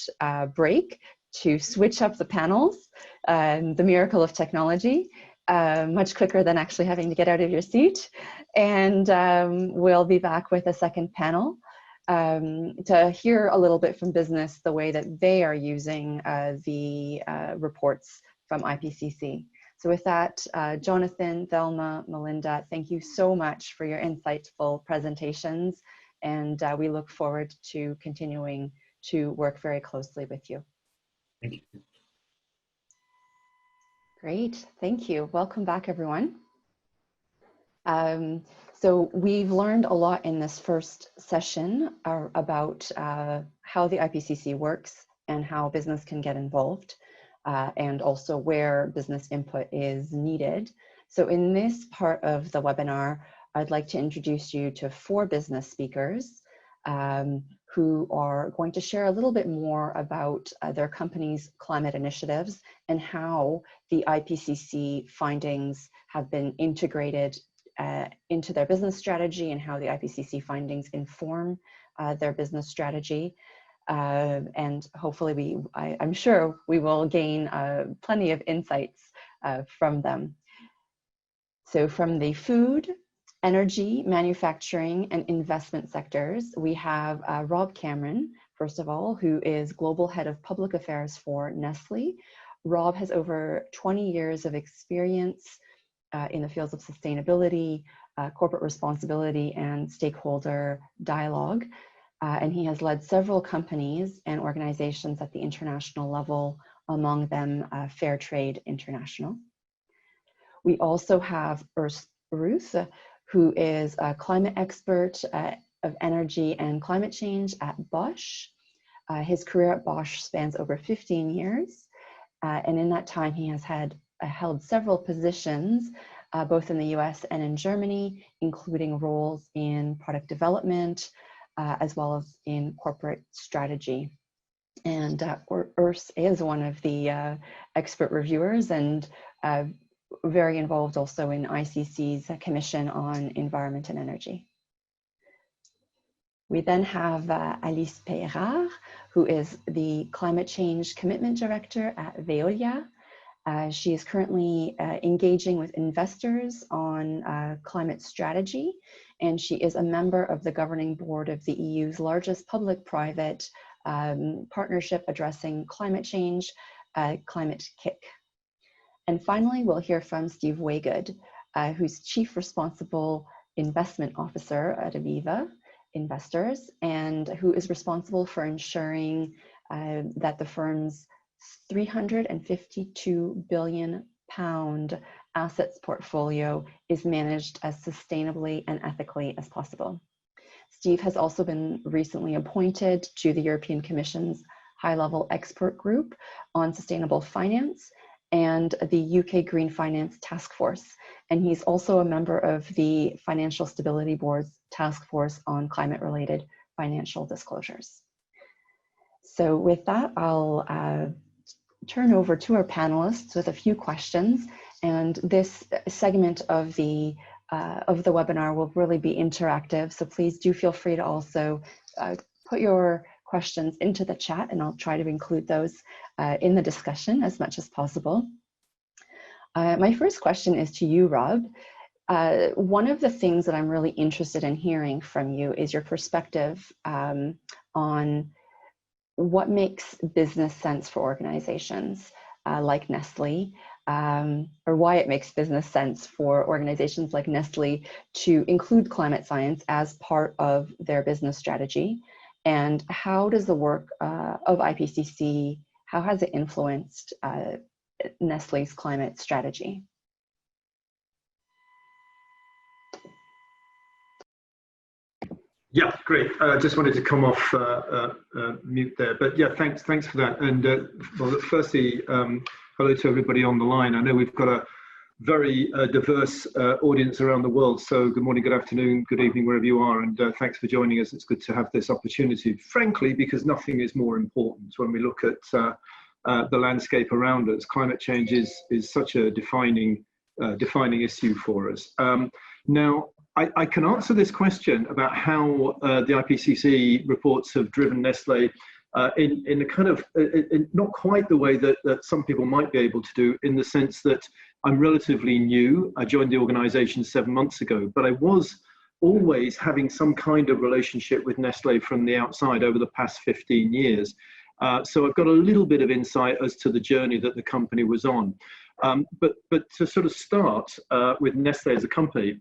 break to switch up the panels, the miracle of technology, much quicker than actually having to get out of your seat. And we'll be back with a second panel to hear a little bit from business, the way that they are using the reports from IPCC. So with that, Jonathan, Thelma, Melinda, thank you so much for your insightful presentations. And we look forward to continuing to work very closely with you. Thank you. Great, thank you. Welcome back, everyone. So we've learned a lot in this first session about how the IPCC works and how business can get involved, and also where business input is needed. So in this part of the webinar, I'd like to introduce you to 4 business speakers who are going to share a little bit more about their company's climate initiatives and how the IPCC findings have been integrated into their business strategy, and how the IPCC findings inform their business strategy. And hopefully I'm sure we will gain plenty of insights from them. So from the food, energy, manufacturing, and investment sectors, we have Rob Cameron, first of all, who is Global Head of Public Affairs for Nestle. Rob has over 20 years of experience in the fields of sustainability, corporate responsibility, and stakeholder dialogue. And he has led several companies and organizations at the international level, among them Fair Trade International. We also have Urs Ruth, who is a climate expert of energy and climate change at Bosch. His career at Bosch spans over 15 years. And in that time, he has held several positions, both in the US and in Germany, including roles in product development, as well as in corporate strategy. And Urs is one of the expert reviewers and very involved also in ICC's Commission on Environment and Energy. We then have Alice Peyrard, who is the Climate Change Commitment Director at Veolia. She is currently engaging with investors on climate strategy, and she is a member of the governing board of the EU's largest public-private partnership addressing climate change, Climate Kick. And finally, we'll hear from Steve Waygood, who's Chief Responsible Investment Officer at Aviva Investors, and who is responsible for ensuring that the firm's £352 billion assets portfolio is managed as sustainably and ethically as possible. Steve has also been recently appointed to the European Commission's high-level expert group on sustainable finance, and the UK Green Finance Task Force. And he's also a member of the Financial Stability Board's Task Force on Climate-Related Financial Disclosures. So with that, I'll turn over to our panelists with a few questions. And this segment of the webinar will really be interactive. So please do feel free to also put your questions into the chat, and I'll try to include those in the discussion as much as possible. My first question is to you, Rob. One of the things that I'm really interested in hearing from you is your perspective on what makes business sense for organizations like Nestle, or why it makes business sense for organizations like Nestle to include climate science as part of their business strategy, and how does the work of IPCC, how has it influenced Nestle's climate strategy? Yeah, great. Just wanted to come off mute there, but yeah, thanks for that. And well, firstly, hello to everybody on the line. I know we've got a very diverse audience around the world, so good morning, good afternoon, good evening, wherever you are, and thanks for joining us. It's good to have this opportunity, frankly, because nothing is more important when we look at the landscape around us. Climate change is such a defining issue for us. Now, I can answer this question about how the IPCC reports have driven Nestle in a kind of, not quite the way that some people might be able to do, in the sense that I'm relatively new. I joined the organization 7 months ago, but I was always having some kind of relationship with Nestle from the outside over the past 15 years. So I've got a little bit of insight as to the journey that the company was on. But to sort of start with Nestle as a company,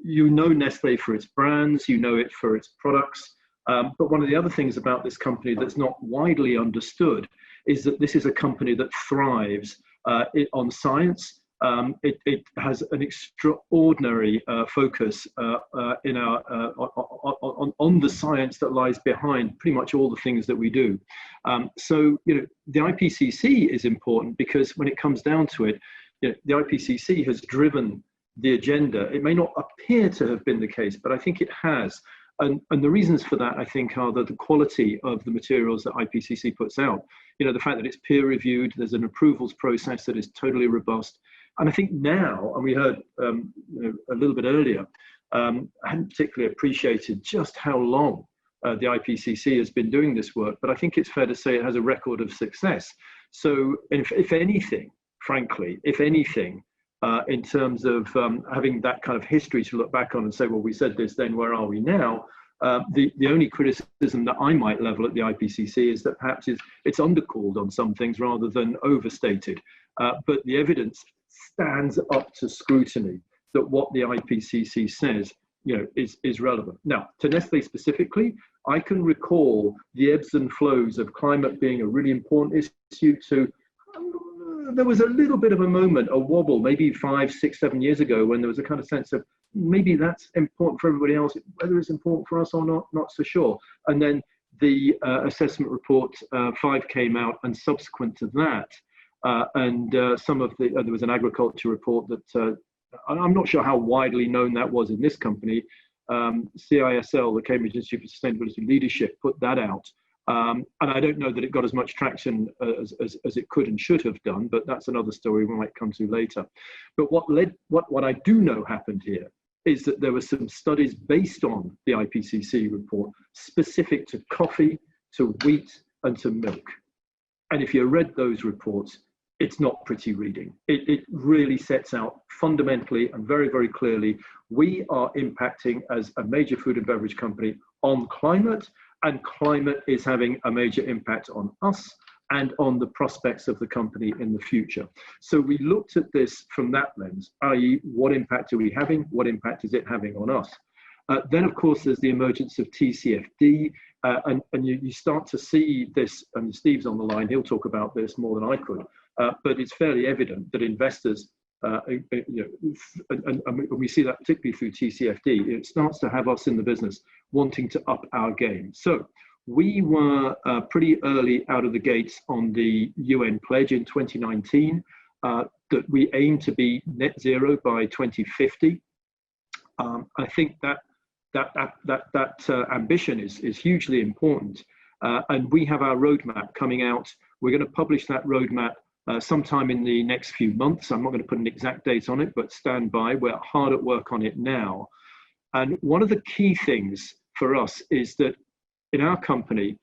you know Nestle for its brands, you know it for its products. But one of the other things about this company that's not widely understood is that this is a company that thrives on science. It has an extraordinary focus in on the science that lies behind pretty much all the things that we do. So, you know, the IPCC is important because when it comes down to it, you know, the IPCC has driven the agenda. It may not appear to have been the case, but I think it has. And the reasons for that, I think, are the quality of the materials that IPCC puts out. You know, the fact that it's peer reviewed, there's an approvals process that is totally robust. And I think now, and we heard you know, a little bit earlier, I hadn't particularly appreciated just how long the IPCC has been doing this work, but I think it's fair to say it has a record of success. So if anything, frankly, if anything, in terms of having that kind of history to look back on and say, well, we said this then, where are we now? The only criticism that I might level at the IPCC is that perhaps it's undercalled on some things rather than overstated. But the evidence stands up to scrutiny that what the IPCC says, you know, is relevant. Now, to Nestle specifically, I can recall the ebbs and flows of climate being a really important issue to. There was a little bit of a moment, a wobble, maybe 5, 6, 7 years ago, when there was a kind of sense of maybe that's important for everybody else, whether it's important for us or not so sure. And then the assessment report 5 came out, and subsequent to that, some of the, there was an agriculture report that, I'm not sure how widely known that was in this company. CISL, the Cambridge Institute for Sustainability Leadership, put that out. And I don't know that it got as much traction as it could and should have done, but that's another story we might come to later. But what I do know happened here is that there were some studies based on the IPCC report specific to coffee, to wheat, and to milk. And if you read those reports, it's not pretty reading. It really sets out fundamentally and very, very clearly, we are impacting as a major food and beverage company on climate, and climate is having a major impact on us and on the prospects of the company in the future. So we looked at this from that lens, i.e. what impact are we having? What impact is it having on us? Then, of course, there's the emergence of TCFD, and you start to see this, and Steve's on the line, he'll talk about this more than I could, but it's fairly evident that investors, you know, and we see that particularly through TCFD, it starts to have us in the business wanting to up our game. So we were pretty early out of the gates on the UN pledge in 2019 that we aim to be net zero by 2050. I think that ambition is hugely important, and we have our roadmap coming out. We're going to publish that roadmap sometime in the next few months. I'm not going to put an exact date on it, but stand by. We're hard at work on it now. And one of the key things for us is that in our company,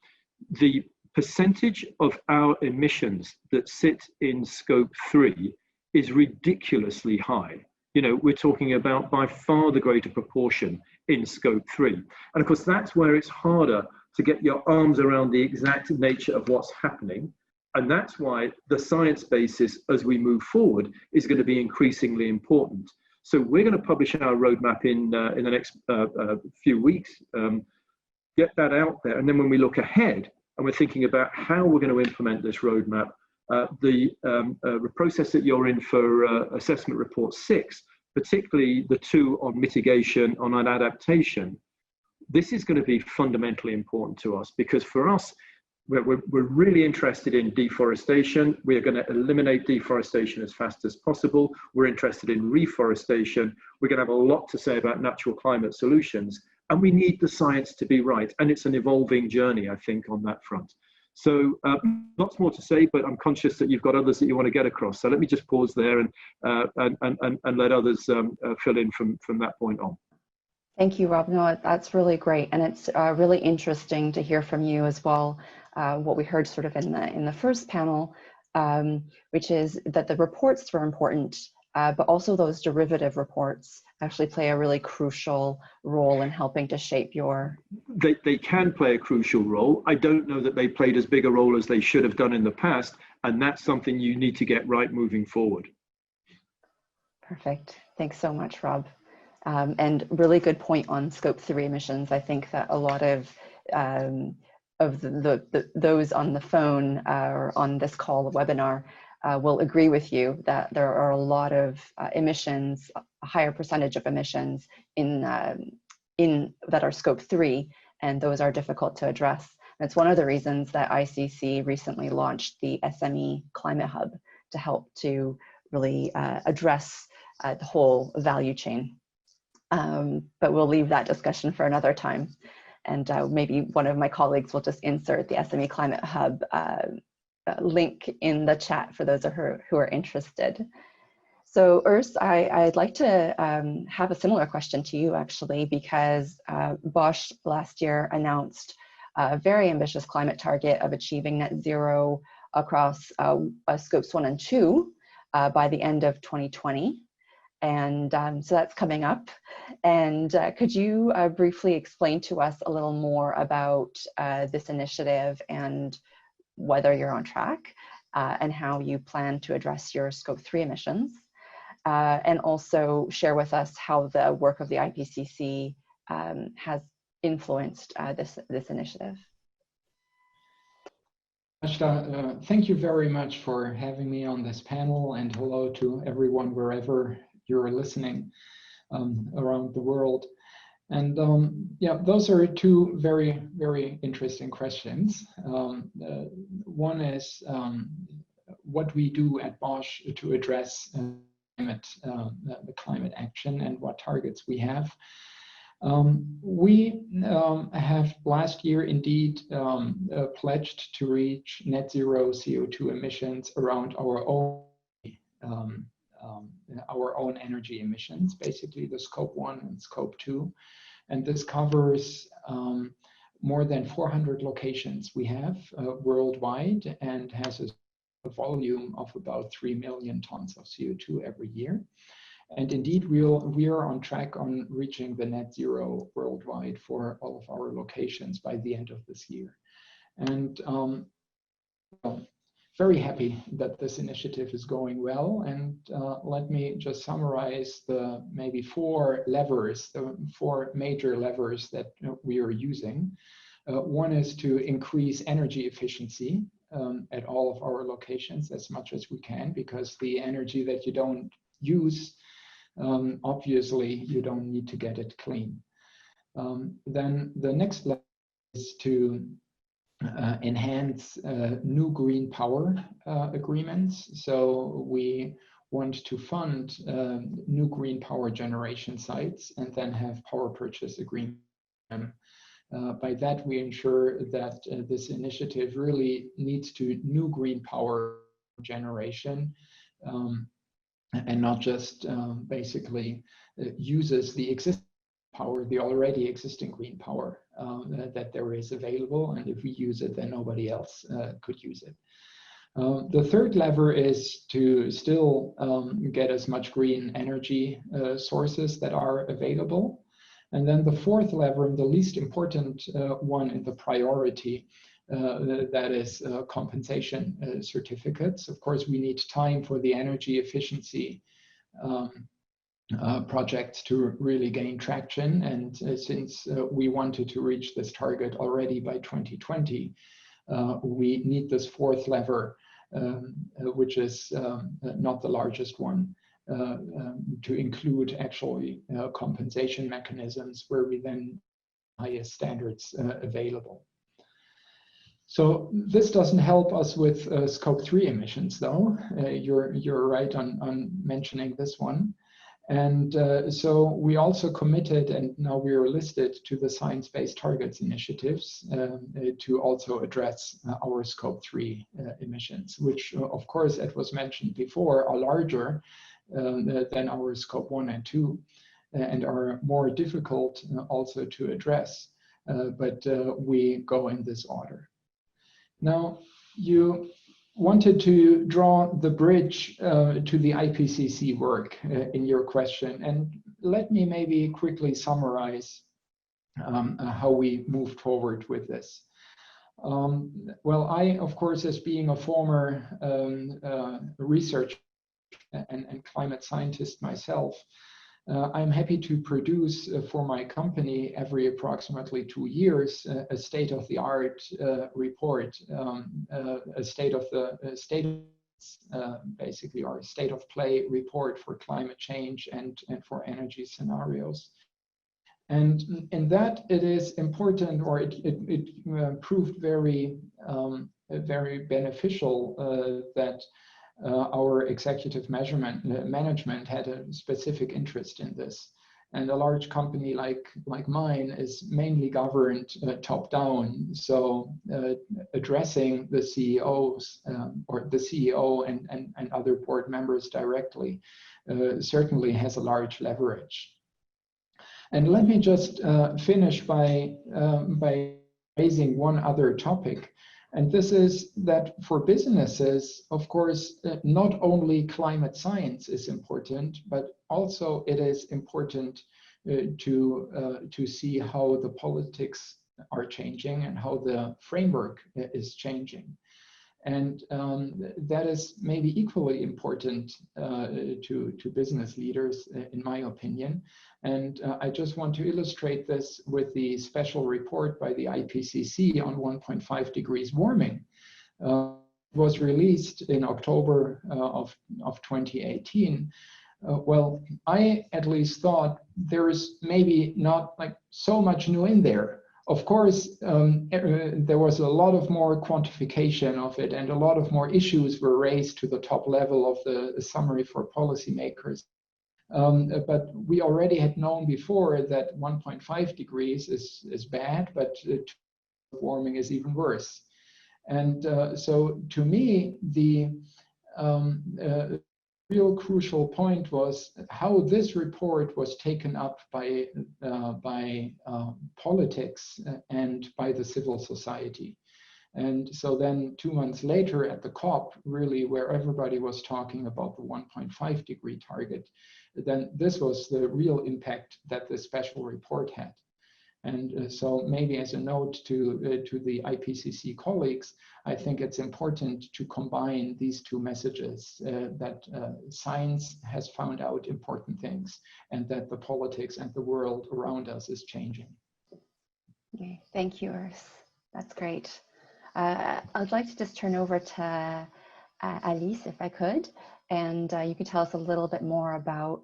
the percentage of our emissions that sit in scope 3 is ridiculously high. You know, we're talking about by far the greater proportion in scope 3. And of course, that's where it's harder to get your arms around the exact nature of what's happening. And that's why the science basis as we move forward is going to be increasingly important. So we're going to publish our roadmap in the next few weeks, get that out there. And then when we look ahead and we're thinking about how we're going to implement this roadmap, the process that you're in for assessment report 6, particularly the 2 on mitigation, on adaptation, this is going to be fundamentally important to us, because for us, we're really interested in deforestation. We're going to eliminate deforestation as fast as possible. We're interested in reforestation. We're going to have a lot to say about natural climate solutions, and we need the science to be right. And it's an evolving journey, I think, on that front. So lots more to say, but I'm conscious that you've got others that you want to get across. So let me just pause there and let others fill in from that point on. Thank you, Rob. No, that's really great. And it's really interesting to hear from you as well, what we heard sort of in the first panel, which is that the reports were important, but also those derivative reports actually play a really crucial role in helping to shape your... They can play a crucial role. I don't know that they played as big a role as they should have done in the past, and that's something you need to get right moving forward. Perfect. Thanks so much, Rob. And really good point on scope 3 emissions. I think that a lot of those on the phone or on this call, the webinar, will agree with you that there are a lot of emissions, a higher percentage of emissions in that are scope 3, and those are difficult to address. And it's one of the reasons that ICC recently launched the SME Climate Hub to help to really address the whole value chain. But we'll leave that discussion for another time. And maybe one of my colleagues will just insert the SME Climate Hub link in the chat for those who are interested. So Urs, I'd like to have a similar question to you actually, because Bosch last year announced a very ambitious climate target of achieving net zero across scopes 1 and 2 by the end of 2020. And so that's coming up. And could you briefly explain to us a little more about this initiative and whether you're on track and how you plan to address your scope 3 emissions? And also share with us how the work of the IPCC has influenced this initiative. Ashta, thank you very much for having me on this panel, and hello to everyone wherever you're listening around the world. And yeah, those are two very, very interesting questions. One is what we do at Bosch to address the climate action and what targets we have. We have last year indeed pledged to reach net zero CO2 emissions around our own energy emissions, basically the scope 1 and scope 2. And this covers more than 400 locations we have worldwide, and has a volume of about 3 million tons of CO2 every year. And indeed, we are on track on reaching the net zero worldwide for all of our locations by the end of this year. And very happy that this initiative is going well. And let me just summarize the maybe 4 levers, the 4 major levers that we are using. One is to increase energy efficiency at all of our locations as much as we can, because the energy that you don't use, obviously you don't need to get it clean. Then the next level is to enhance new green power agreements. So we want to fund new green power generation sites and then have power purchase agreements. By that, we ensure that this initiative really leads to new green power generation and not just basically uses the existing power, the already existing green power that there is available. And if we use it, then nobody else could use it. The third lever is to still get as much green energy sources that are available. And then the fourth lever, and the least important one in the priority, that is compensation certificates. Of course, we need time for the energy efficiency projects to really gain traction. And since we wanted to reach this target already by 2020, we need this fourth lever, which is not the largest one, to include actually compensation mechanisms where we then highest standards available. So this doesn't help us with scope 3 emissions, though. You're right on mentioning this one. And so we also committed, and now we are listed to the Science-Based Targets initiatives to also address our scope 3 emissions, which of course, as was mentioned before, are larger than our scope 1 and 2 and are more difficult also to address, but we go in this order. Now, you wanted to draw the bridge to the IPCC work in your question, and let me maybe quickly summarize how we moved forward with this. Well, I, of course, as being a former researcher and climate scientist myself, I'm happy to produce for my company every approximately 2 years a state-of-the-art report, a basically our state of play report for climate change and for energy scenarios. And in that, it is important, or it proved very beneficial that our executive management had a specific interest in this. And a large company like mine is mainly governed top-down. So addressing the CEOs or the CEO and other board members directly certainly has a large leverage. And let me just finish by raising one other topic. And this is that for businesses, of course, not only climate science is important, but also it is important to see how the politics are changing and how the framework is changing. And that is maybe equally important to business leaders, in my opinion. And I just want to illustrate this with the special report by the IPCC on 1.5 degrees warming. It was released in October of 2018. Well, I at least thought there is maybe not like so much new in there. Of course, there was a lot of more quantification of it, and a lot of more issues were raised to the top level of the summary for policymakers. But we already had known before that 1.5 degrees is bad, but warming is even worse. And so to me, the real crucial point was how this report was taken up by politics and by the civil society. And so then 2 months later at the COP, really where everybody was talking about the 1.5 degree target, then this was the real impact that the special report had. And so maybe as a note to the IPCC colleagues, I think it's important to combine these two messages, that science has found out important things and that the politics and the world around us is changing. Okay, thank you, Urs. That's great. I'd like to just turn over to Alice, if I could, and you could tell us a little bit more about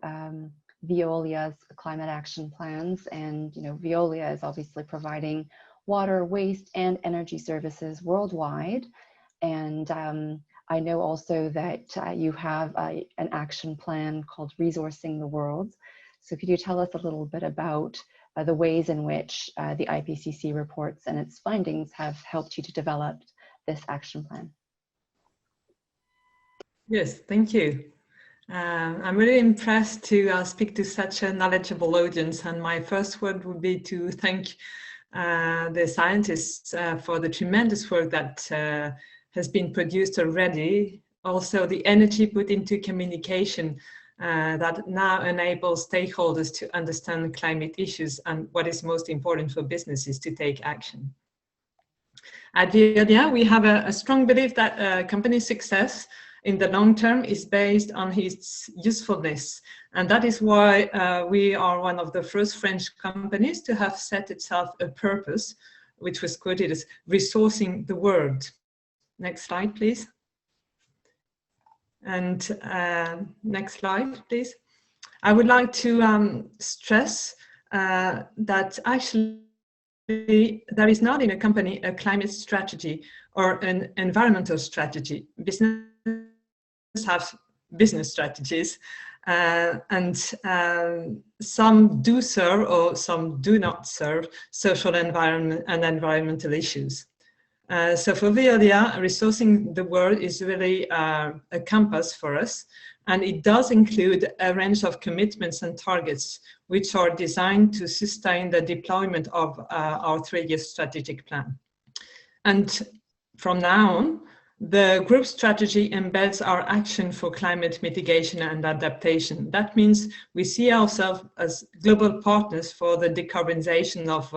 Veolia's climate action plans. And Veolia is obviously providing water, waste, and energy services worldwide. And I know also that you have an action plan called Resourcing the World. So could you tell us a little bit about the ways in which the IPCC reports and its findings have helped you to develop this action plan? Yes, thank you. I'm really impressed to speak to such a knowledgeable audience, and my first word would be to thank the scientists for the tremendous work that has been produced already. Also the energy put into communication that now enables stakeholders to understand climate issues and what is most important for businesses to take action. At Veolia, we have a strong belief that company success in the long term is based on its usefulness. And that is why we are one of the first French companies to have set itself a purpose, which was quoted as resourcing the world. Next slide, please. And next slide, please. I would like to stress that actually there is not in a company a climate strategy or an environmental strategy. Business have business strategies, and some do serve or some do not serve social environment and environmental issues. So for Veolia, resourcing the world is really a compass for us, and it does include a range of commitments and targets which are designed to sustain the deployment of our 3-year strategic plan. And from now on, the group strategy embeds our action for climate mitigation and adaptation. That means we see ourselves as global partners for the decarbonization of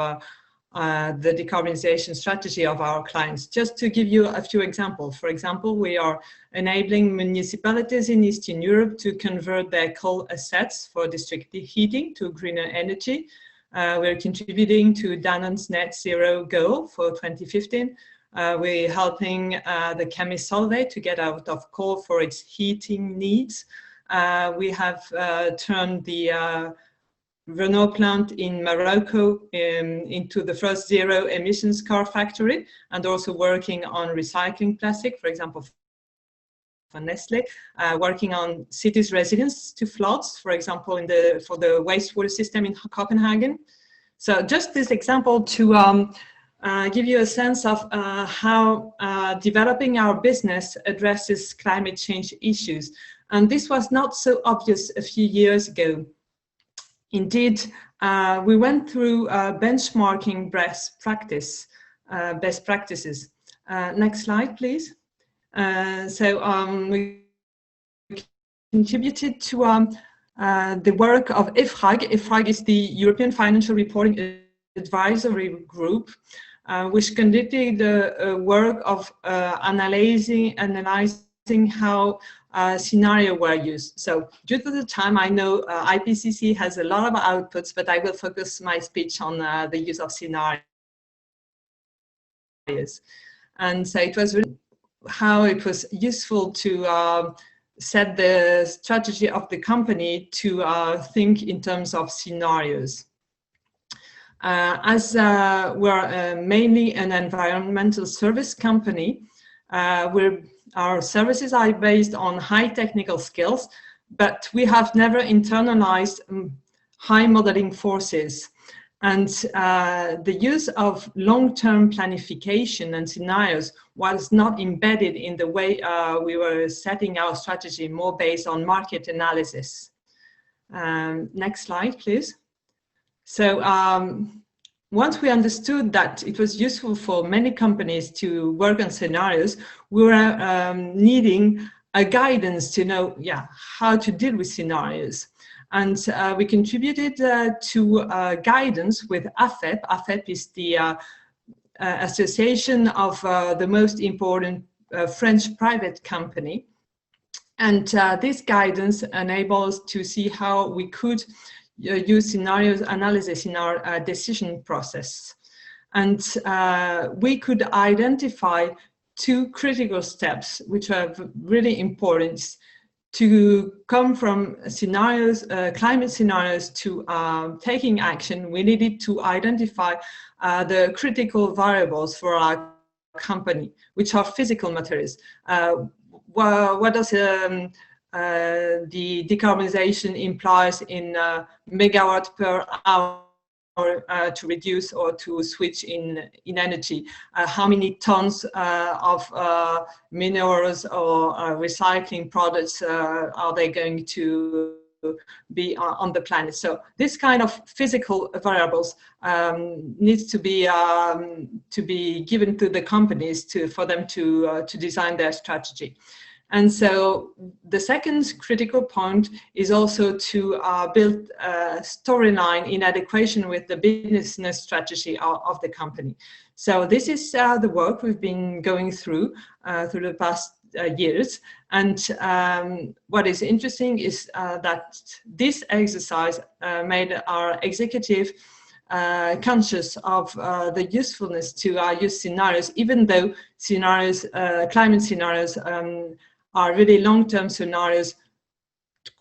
the decarbonization strategy of our clients. Just to give you a few examples. For example, we are enabling municipalities in Eastern Europe to convert their coal assets for district heating to greener energy. We're contributing to Danone's net zero goal for 2015. We're helping the Chemisolvay to get out of coal for its heating needs. We have turned the Renault plant in Morocco into the first zero emissions car factory, and also working on recycling plastic, for example, for Nestle, working on cities' resilience to floods, for example, for the wastewater system in Copenhagen. So just this example to give you a sense of how developing our business addresses climate change issues. And this was not so obvious a few years ago. Indeed, we went through benchmarking best practices. Next slide, please. We contributed to the work of EFRAG. EFRAG is the European Financial Reporting Advisory Group, which conducted the work of analyzing how scenario were used. So due to the time, I know IPCC has a lot of outputs, but I will focus my speech on the use of scenarios. And so it was really how it was useful to set the strategy of the company to think in terms of scenarios. As we're mainly an environmental service company, our services are based on high technical skills, but we have never internalized high modeling forces. And the use of long-term planification and scenarios was not embedded in the way we were setting our strategy, more based on market analysis. Next slide, please. So once we understood that it was useful for many companies to work on scenarios, we were needing a guidance to know how to deal with scenarios. And we contributed to guidance with AFEP. AFEP is the association of the most important French private company. And this guidance enables to see how we could use scenarios analysis in our decision process. And we could identify 2 critical steps, which are really important. to come from scenarios, climate scenarios, to taking action, we needed to identify the critical variables for our company, which are physical materials. What does the decarbonization implies in megawatt per hour to reduce or to switch in energy? How many tons of minerals or recycling products are they going to be on the planet? So this kind of physical variables needs to be given to the companies for them to design their strategy. And so the second critical point is also to build a storyline in adequation with the business strategy of the company. So this is the work we've been going through the past years. And what is interesting is that this exercise made our executive conscious of the usefulness to use scenarios, even though scenarios, climate scenarios, are really long-term scenarios,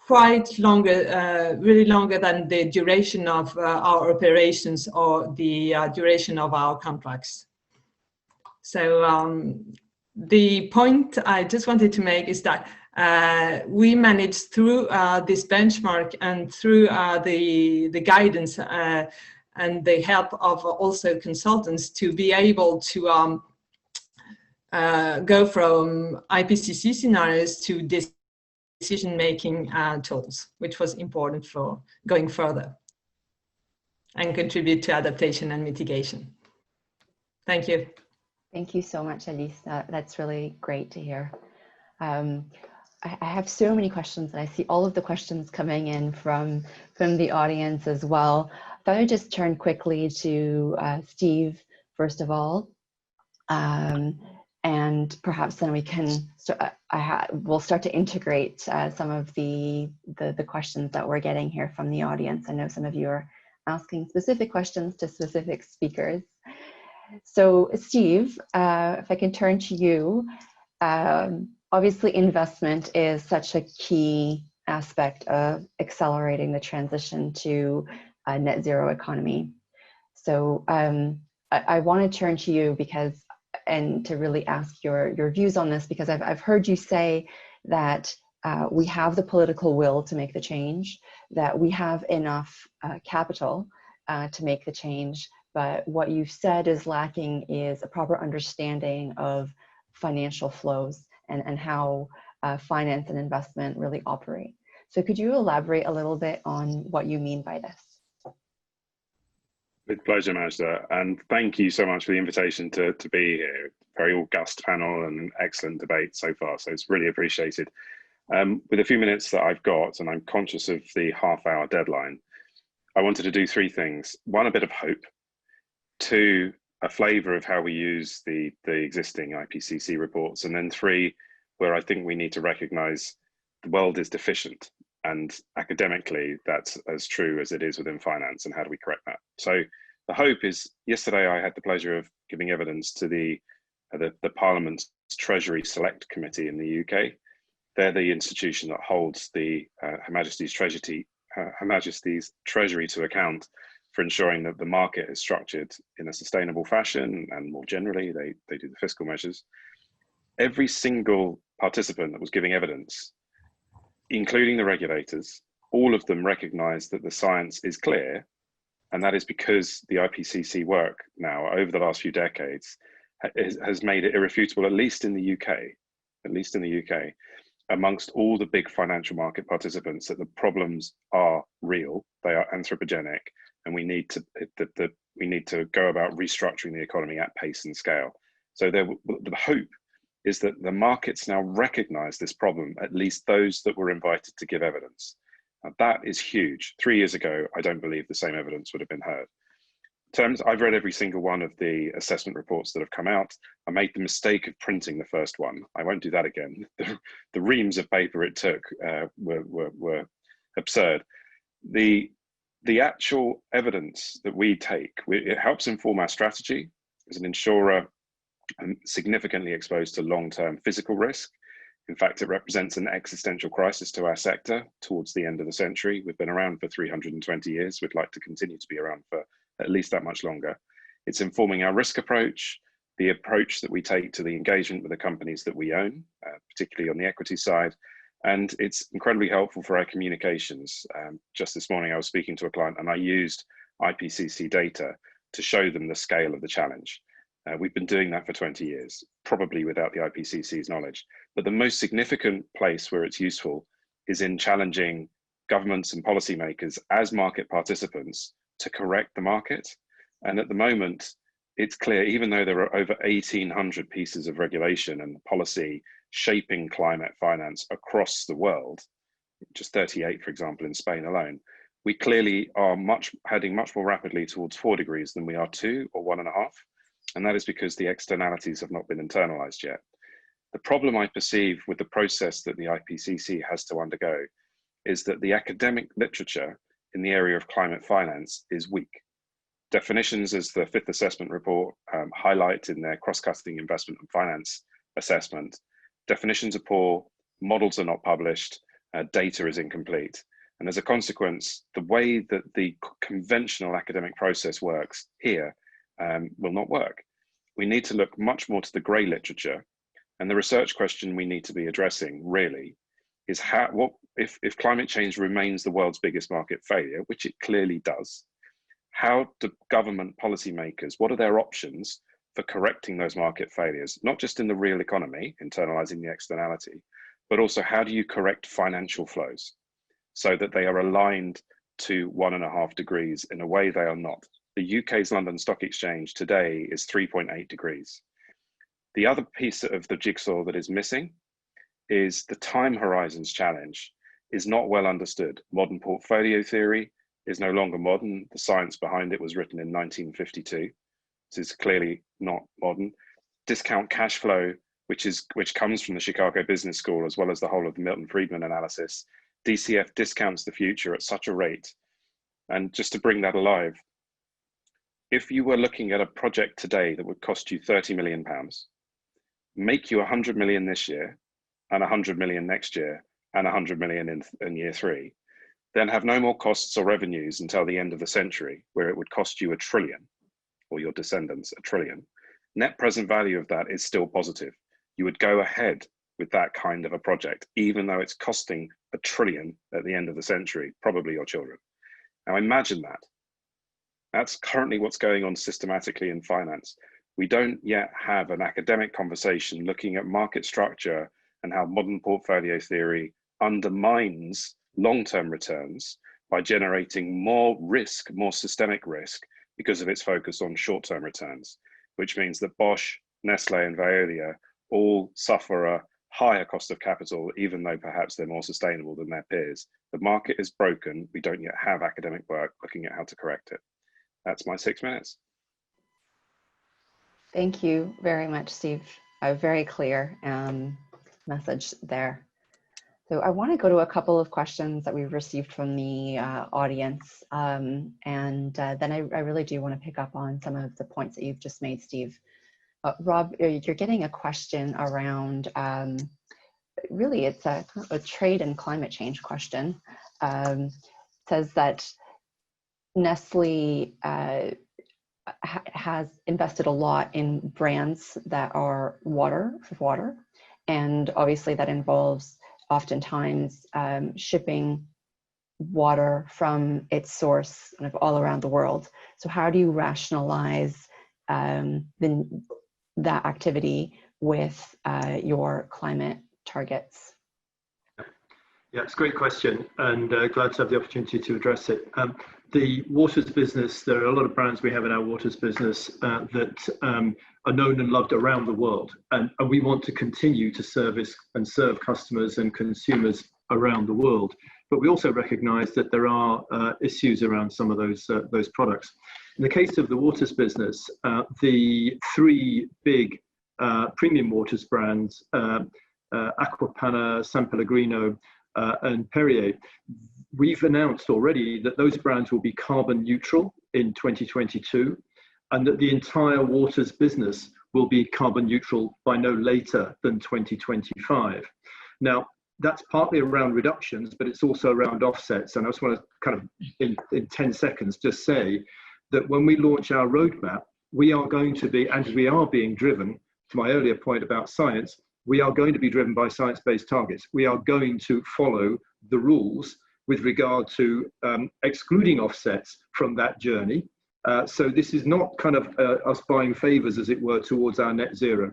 quite longer, really longer than the duration of our operations or the duration of our contracts. So the point I just wanted to make is that we managed through this benchmark and through the guidance and the help of also consultants to be able to go from IPCC scenarios to decision-making tools, which was important for going further and contribute to adaptation and mitigation. Thank you. Thank you so much, Alice. That's really great to hear. I have so many questions, and I see all of the questions coming in from the audience as well. I thought I'd just turn quickly to Steve, first of all. And perhaps then we can we'll start to integrate some of the questions that we're getting here from the audience. I know some of you are asking specific questions to specific speakers. So Steve, if I can turn to you, obviously investment is such a key aspect of accelerating the transition to a net zero economy. So I want to turn to you and to really ask your views on this, because I've heard you say that we have the political will to make the change, that we have enough capital to make the change, but what you've said is lacking is a proper understanding of financial flows and how finance and investment really operate. So could you elaborate a little bit on what you mean by this? With pleasure, Majda, and thank you so much for the invitation to be here. Very august panel and excellent debate so far, so it's really appreciated. With a few minutes that I've got, and I'm conscious of the half-hour deadline, I wanted to do three things. One, a bit of hope. Two, a flavour of how we use the existing IPCC reports. And then three, where I think we need to recognise the world is deficient, and academically that's as true as it is within finance, and how do we correct that? So the hope is, yesterday I had the pleasure of giving evidence to the Parliament's Treasury Select Committee in the UK. They're the institution that holds the Her Majesty's Treasury to account for ensuring that the market is structured in a sustainable fashion, and more generally they do the fiscal measures. Every single participant that was giving evidence, including the regulators, all of them recognize that the science is clear, and that is because the IPCC work now over the last few decades has made it irrefutable, at least in the UK, amongst all the big financial market participants, that the problems are real, they are anthropogenic, and we need to go about restructuring the economy at pace and scale. So the hope is that the markets now recognize this problem, at least those that were invited to give evidence. Now, that is huge. 3 years ago, I don't believe the same evidence would have been heard. I've read every single one of the assessment reports that have come out. I made the mistake of printing the first one. I won't do that again. The reams of paper it took were absurd. The actual evidence that we take, it helps inform our strategy. As an insurer, I'm significantly exposed to long-term physical risk. In fact, it represents an existential crisis to our sector towards the end of the century. We've been around for 320 years. We'd like to continue to be around for at least that much longer. It's informing our risk approach, the approach that we take to the engagement with the companies that we own, particularly on the equity side. And it's incredibly helpful for our communications. Just this morning, I was speaking to a client and I used IPCC data to show them the scale of the challenge. We've been doing that for 20 years, probably without the IPCC's knowledge. But the most significant place where it's useful is in challenging governments and policymakers as market participants to correct the market. And at the moment, it's clear, even though there are over 1,800 pieces of regulation and policy shaping climate finance across the world, just 38, for example, in Spain alone, we clearly are heading much more rapidly towards 4 degrees than we are 2 or 1.5. And that is because the externalities have not been internalized yet. The problem I perceive with the process that the IPCC has to undergo is that the academic literature in the area of climate finance is weak. Definitions, as the 5th assessment report highlight in their cross-cutting investment and finance assessment, definitions are poor, models are not published, data is incomplete. And as a consequence, the way that the conventional academic process works here will not work. We need to look much more to the grey literature, and the research question we need to be addressing really is if climate change remains the world's biggest market failure, which it clearly does, how do government policymakers, what are their options for correcting those market failures, not just in the real economy, internalizing the externality, but also how do you correct financial flows so that they are aligned to 1.5 degrees in a way they are not. The UK's London Stock Exchange today is 3.8 degrees. The other piece of the jigsaw that is missing is the time horizons challenge is not well understood. Modern portfolio theory is no longer modern. The science behind it was written in 1952. This is clearly not modern. Discount cash flow, which comes from the Chicago Business School, as well as the whole of the Milton Friedman analysis, DCF discounts the future at such a rate. And just to bring that alive, if you were looking at a project today that would cost you £30 million, make you 100 million this year, and 100 million next year, and 100 million in year 3, then have no more costs or revenues until the end of the century, where it would cost you £1 trillion, or your descendants £1 trillion. Net present value of that is still positive. You would go ahead with that kind of a project, even though it's costing £1 trillion at the end of the century, probably your children. Now imagine that. That's currently what's going on systematically in finance. We don't yet have an academic conversation looking at market structure and how modern portfolio theory undermines long-term returns by generating more risk, more systemic risk, because of its focus on short-term returns, which means that Bosch, Nestle, and Veolia all suffer a higher cost of capital, even though perhaps they're more sustainable than their peers. The market is broken. We don't yet have academic work looking at how to correct it. That's my 6 minutes. Thank you very much, Steve. A very clear message there. So I want to go to a couple of questions that we've received from the audience. And then I really do want to pick up on some of the points that you've just made, Steve. Rob, you're getting a question around, really it's a trade and climate change question. Says that Nestle has invested a lot in brands that are water, and obviously that involves oftentimes shipping water from its source kind of all around the world. So how do you rationalize that activity with your climate targets? Yeah, it's a great question, and glad to have the opportunity to address it. The waters business, there are a lot of brands we have in our waters business that are known and loved around the world, and we want to continue to service and serve customers and consumers around the world. But we also recognise that there are issues around some of those products. In the case of the waters business, the 3 big premium waters brands, Aquapanna, San Pellegrino, and Perrier, we've announced already that those brands will be carbon neutral in 2022, and that the entire waters business will be carbon neutral by no later than 2025. Now, that's partly around reductions, but it's also around offsets. And I just want to kind of, in 10 seconds, just say that when we launch our roadmap, we are going to be, and we are being driven, to my earlier point about science, we are going to be driven by science-based targets. We are going to follow the rules with regard to excluding offsets from that journey. So this is not kind of us buying favors, as it were, towards our net zero.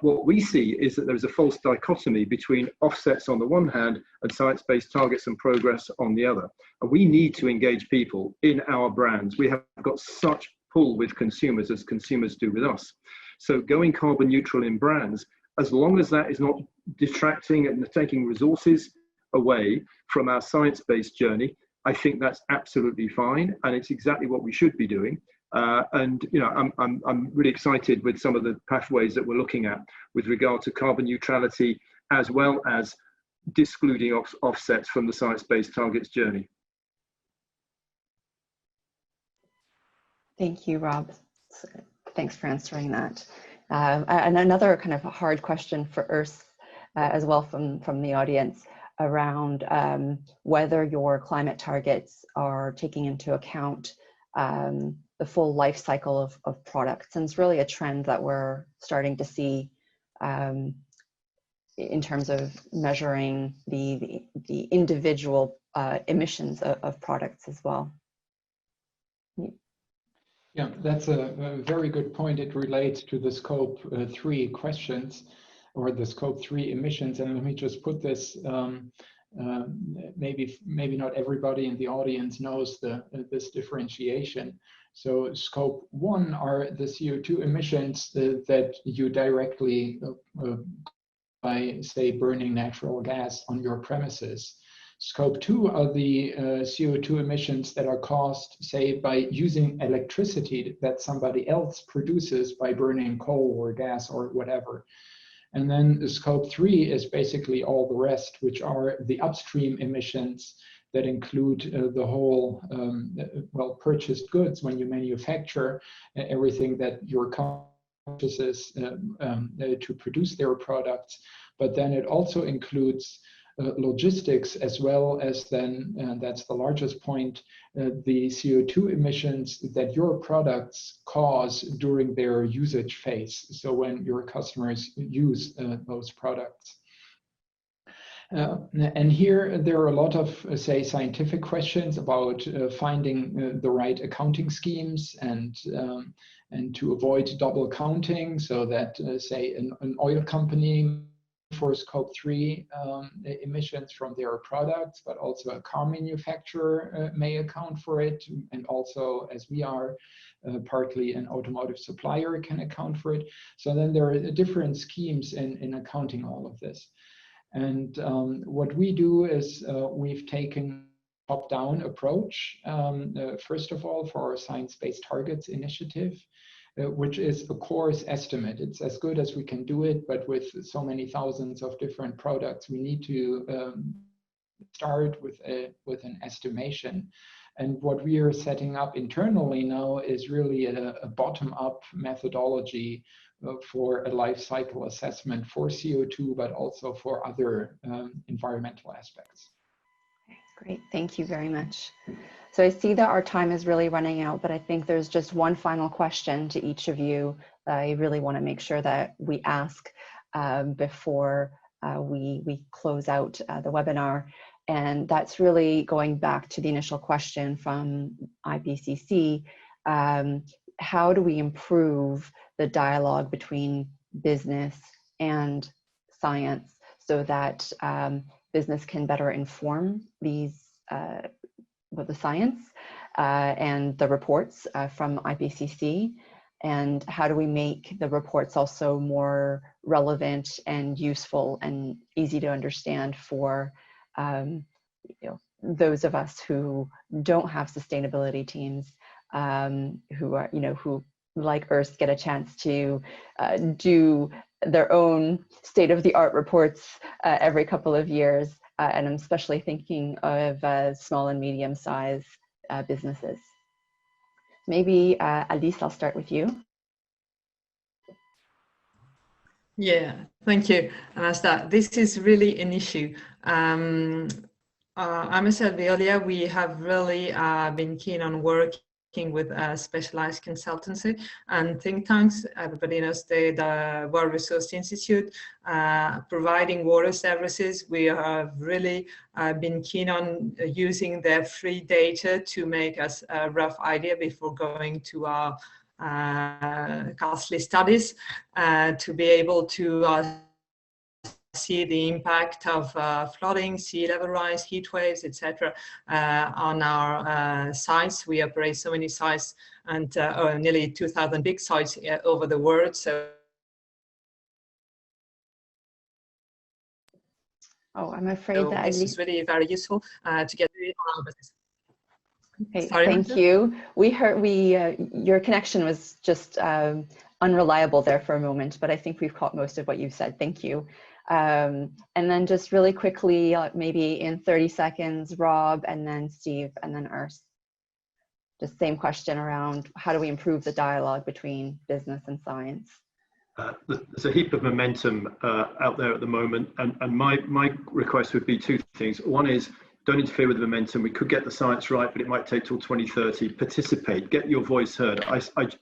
What we see is that there's a false dichotomy between offsets on the one hand and science-based targets and progress on the other. And we need to engage people in our brands. We have got such pull with consumers as consumers do with us. So going carbon neutral in brands, as long as that is not detracting and taking resources away from our science-based journey, I think that's absolutely fine, and it's exactly what we should be doing. And you know, I'm really excited with some of the pathways that we're looking at with regard to carbon neutrality, as well as discluding offsets from the science-based targets journey. Thank you, Rob. Thanks for answering that. And another kind of a hard question for Urs as well from the audience around whether your climate targets are taking into account the full life cycle of products. And it's really a trend that we're starting to see in terms of measuring the individual emissions of products as well. Yeah, that's a very good point. It relates to the scope 3 questions, or the scope 3 emissions. And let me just put this, maybe not everybody in the audience knows this differentiation. So scope 1 are the CO2 emissions that you directly, by say burning natural gas on your premises. Scope 2 are the CO2 emissions that are caused, say, by using electricity that somebody else produces by burning coal or gas or whatever. And then the scope 3 is basically all the rest, which are the upstream emissions that include the whole, well, purchased goods when you manufacture everything that your company purchases to produce their products. But then it also includes logistics, as well as then, and that's the largest point, the CO2 emissions that your products cause during their usage phase. So when your customers use those products. And here there are a lot of, say, scientific questions about finding the right accounting schemes and to avoid double counting, so that, say, an oil company for scope 3 emissions from their products, but also a car manufacturer may account for it, and also, as we are partly an automotive supplier, can account for it. So then there are different schemes in accounting all of this. And what we do is we've taken a top-down approach, first of all, for our science-based targets initiative, which is a coarse estimate. It's as good as we can do it, but with so many thousands of different products, we need to start with an estimation. And what we are setting up internally now is really a bottom-up methodology for a life cycle assessment for CO2, but also for other environmental aspects. Great, thank you very much. So I see that our time is really running out, but I think there's just one final question to each of you that I really want to make sure that we ask before we close out the webinar. And that's really going back to the initial question from IPCC. How do we improve the dialogue between business and science so that business can better inform these the science and the reports from IPCC, and how do we make the reports also more relevant and useful and easy to understand for those of us who don't have sustainability teams, who are who, like Urs, get a chance to do their own state-of-the-art reports every couple of years. And I'm especially thinking of small and medium-sized businesses. Maybe, Alice, I'll start with you. Yeah, thank you, Anasta. This is really an issue. I must say earlier, we have really been keen on working with specialized consultancy and think tanks. Everybody knows the World Resource Institute providing water services. We have really been keen on using their free data to make us a rough idea before going to our costly studies to be able to see the impact of flooding, sea level rise, heat waves, etc. On our sites. We operate so many sites and nearly 2,000 big sites over the world. So. Oh, I'm afraid that this is really very useful to get on our business. Okay, sorry, thank you. We heard your connection was just unreliable there for a moment, but I think we've caught most of what you said. Thank you. And then just really quickly, maybe in 30 seconds, Rob, and then Steve, and then Urs. Just same question around how do we improve the dialogue between business and science? There's a heap of momentum out there at the moment, and my request would be two things. One is, don't interfere with the momentum. We could get the science right, but it might take till 2030. Participate, get your voice heard.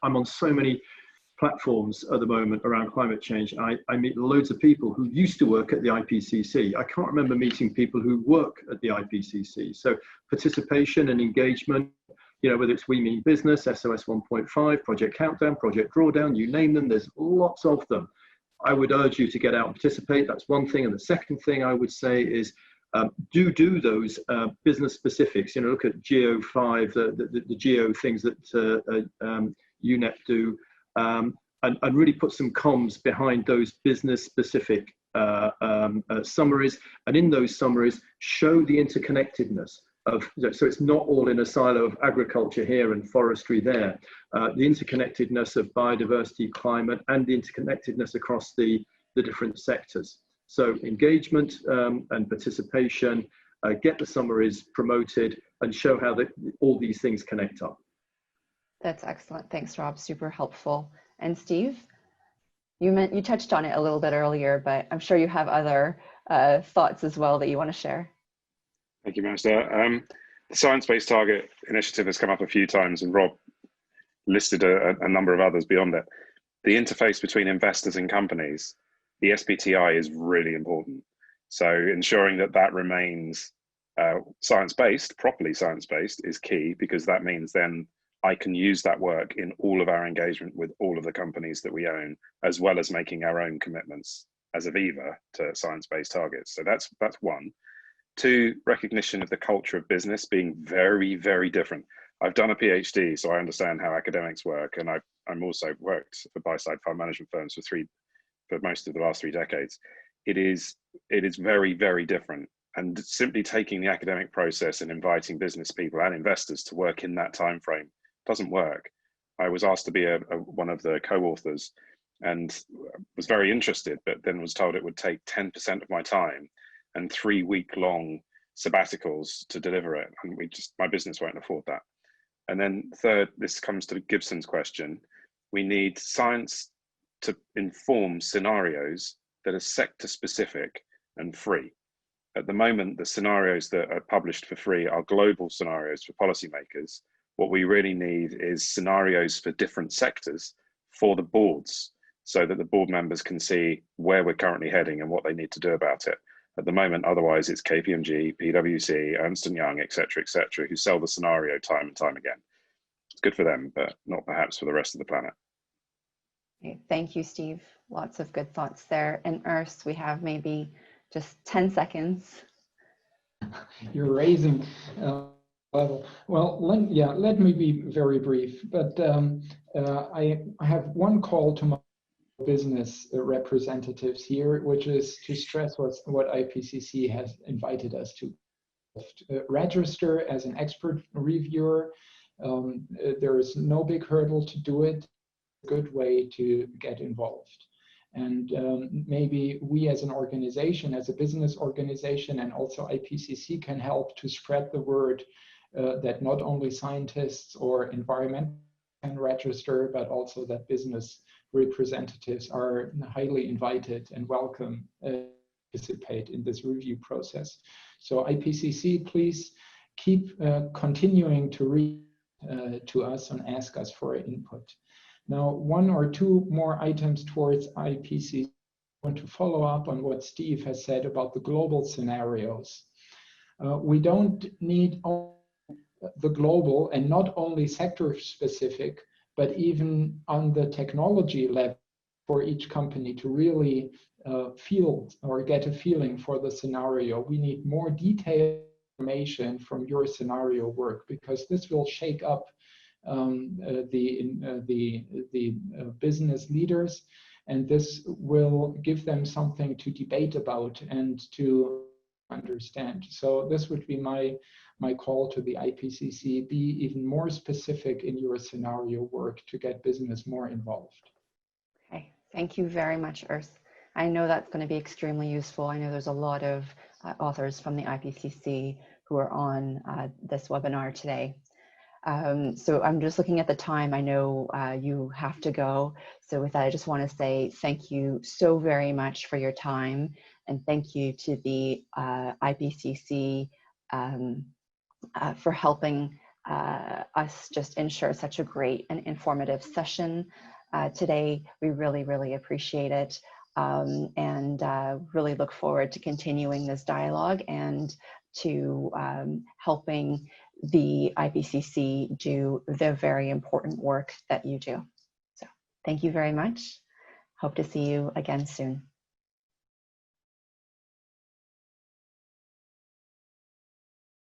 I'm on so many platforms at the moment around climate change. I meet loads of people who used to work at the IPCC. I can't remember meeting people who work at the IPCC. So participation and engagement, you know, whether it's We Mean Business, SOS 1.5, Project Countdown, Project Drawdown, you name them, there's lots of them. I would urge you to get out and participate. That's one thing. And the second thing I would say is, do those business specifics. You know, look at Geo5, the geo things that UNEP do, and really put some comms behind those business specific summaries. And in those summaries, show the interconnectedness of, so it's not all in a silo of agriculture here and forestry there. The interconnectedness of biodiversity, climate, and the interconnectedness across the different sectors. So engagement and participation, get the summaries promoted, and show how all these things connect up. That's excellent. Thanks, Rob. Super helpful. And Steve, you touched on it a little bit earlier, but I'm sure you have other thoughts as well that you want to share. Thank you, Minister. The Science-Based Target Initiative has come up a few times, and Rob listed a number of others beyond it. The interface between investors and companies, the SBTI, is really important. So ensuring that remains science-based, properly science-based, is key, because that means then I can use that work in all of our engagement with all of the companies that we own, as well as making our own commitments as Aviva to science-based targets. So that's one. Two, recognition of the culture of business being very, very different. I've done a PhD, so I understand how academics work, and I'm also worked for buy-side fund management firms for most of the last 3 decades. It is very, very different. And simply taking the academic process and inviting business people and investors to work in that time frame doesn't work. I was asked to be one of the co-authors and was very interested, but then was told it would take 10% of my time and 3-week-long sabbaticals to deliver it, and my business won't afford that. And then third, this comes to Gibson's question. We need science to inform scenarios that are sector specific and free. At the moment, the scenarios that are published for free are global scenarios for policymakers. What we really need is scenarios for different sectors for the boards, so that the board members can see where we're currently heading and what they need to do about it. At the moment, otherwise it's KPMG, PwC, Ernst & Young, et cetera, who sell the scenario time and time again. It's good for them, but not perhaps for the rest of the planet. Okay, thank you, Steve. Lots of good thoughts there. And Ernst, we have maybe just 10 seconds. You're raising level. Well, let me be very brief, but I have one call to my business representatives here, which is to stress what IPCC has invited us to. Register as an expert reviewer. There is no big hurdle to do it. A good way to get involved. And maybe we as an organization, as a business organization, and also IPCC can help to spread the word that not only scientists or environmental can register, but also that business representatives are highly invited and welcome to participate in this review process. So IPCC, please keep continuing to read to us and ask us for input. Now, one or two more items towards IPCC. I want to follow up on what Steve has said about the global scenarios. We don't need the global and not only sector specific, but even on the technology level for each company to really feel or get a feeling for the scenario. We need more detailed information from your scenario work, because this will shake up the business leaders, and this will give them something to debate about and to understand. So this would be my call to the IPCC: be even more specific in your scenario work to get business more involved. Okay, thank you very much, Urs. I know that's going to be extremely useful. I know there's a lot of authors from the IPCC who are on this webinar today. So I'm just looking at the time. I know you have to go. So with that, I just want to say thank you so very much for your time, and thank you to the IPCC for helping us just ensure such a great and informative session today. We really, really appreciate it, and really look forward to continuing this dialogue and to helping the IPCC do the very important work that you do. So thank you very much. Hope to see you again soon.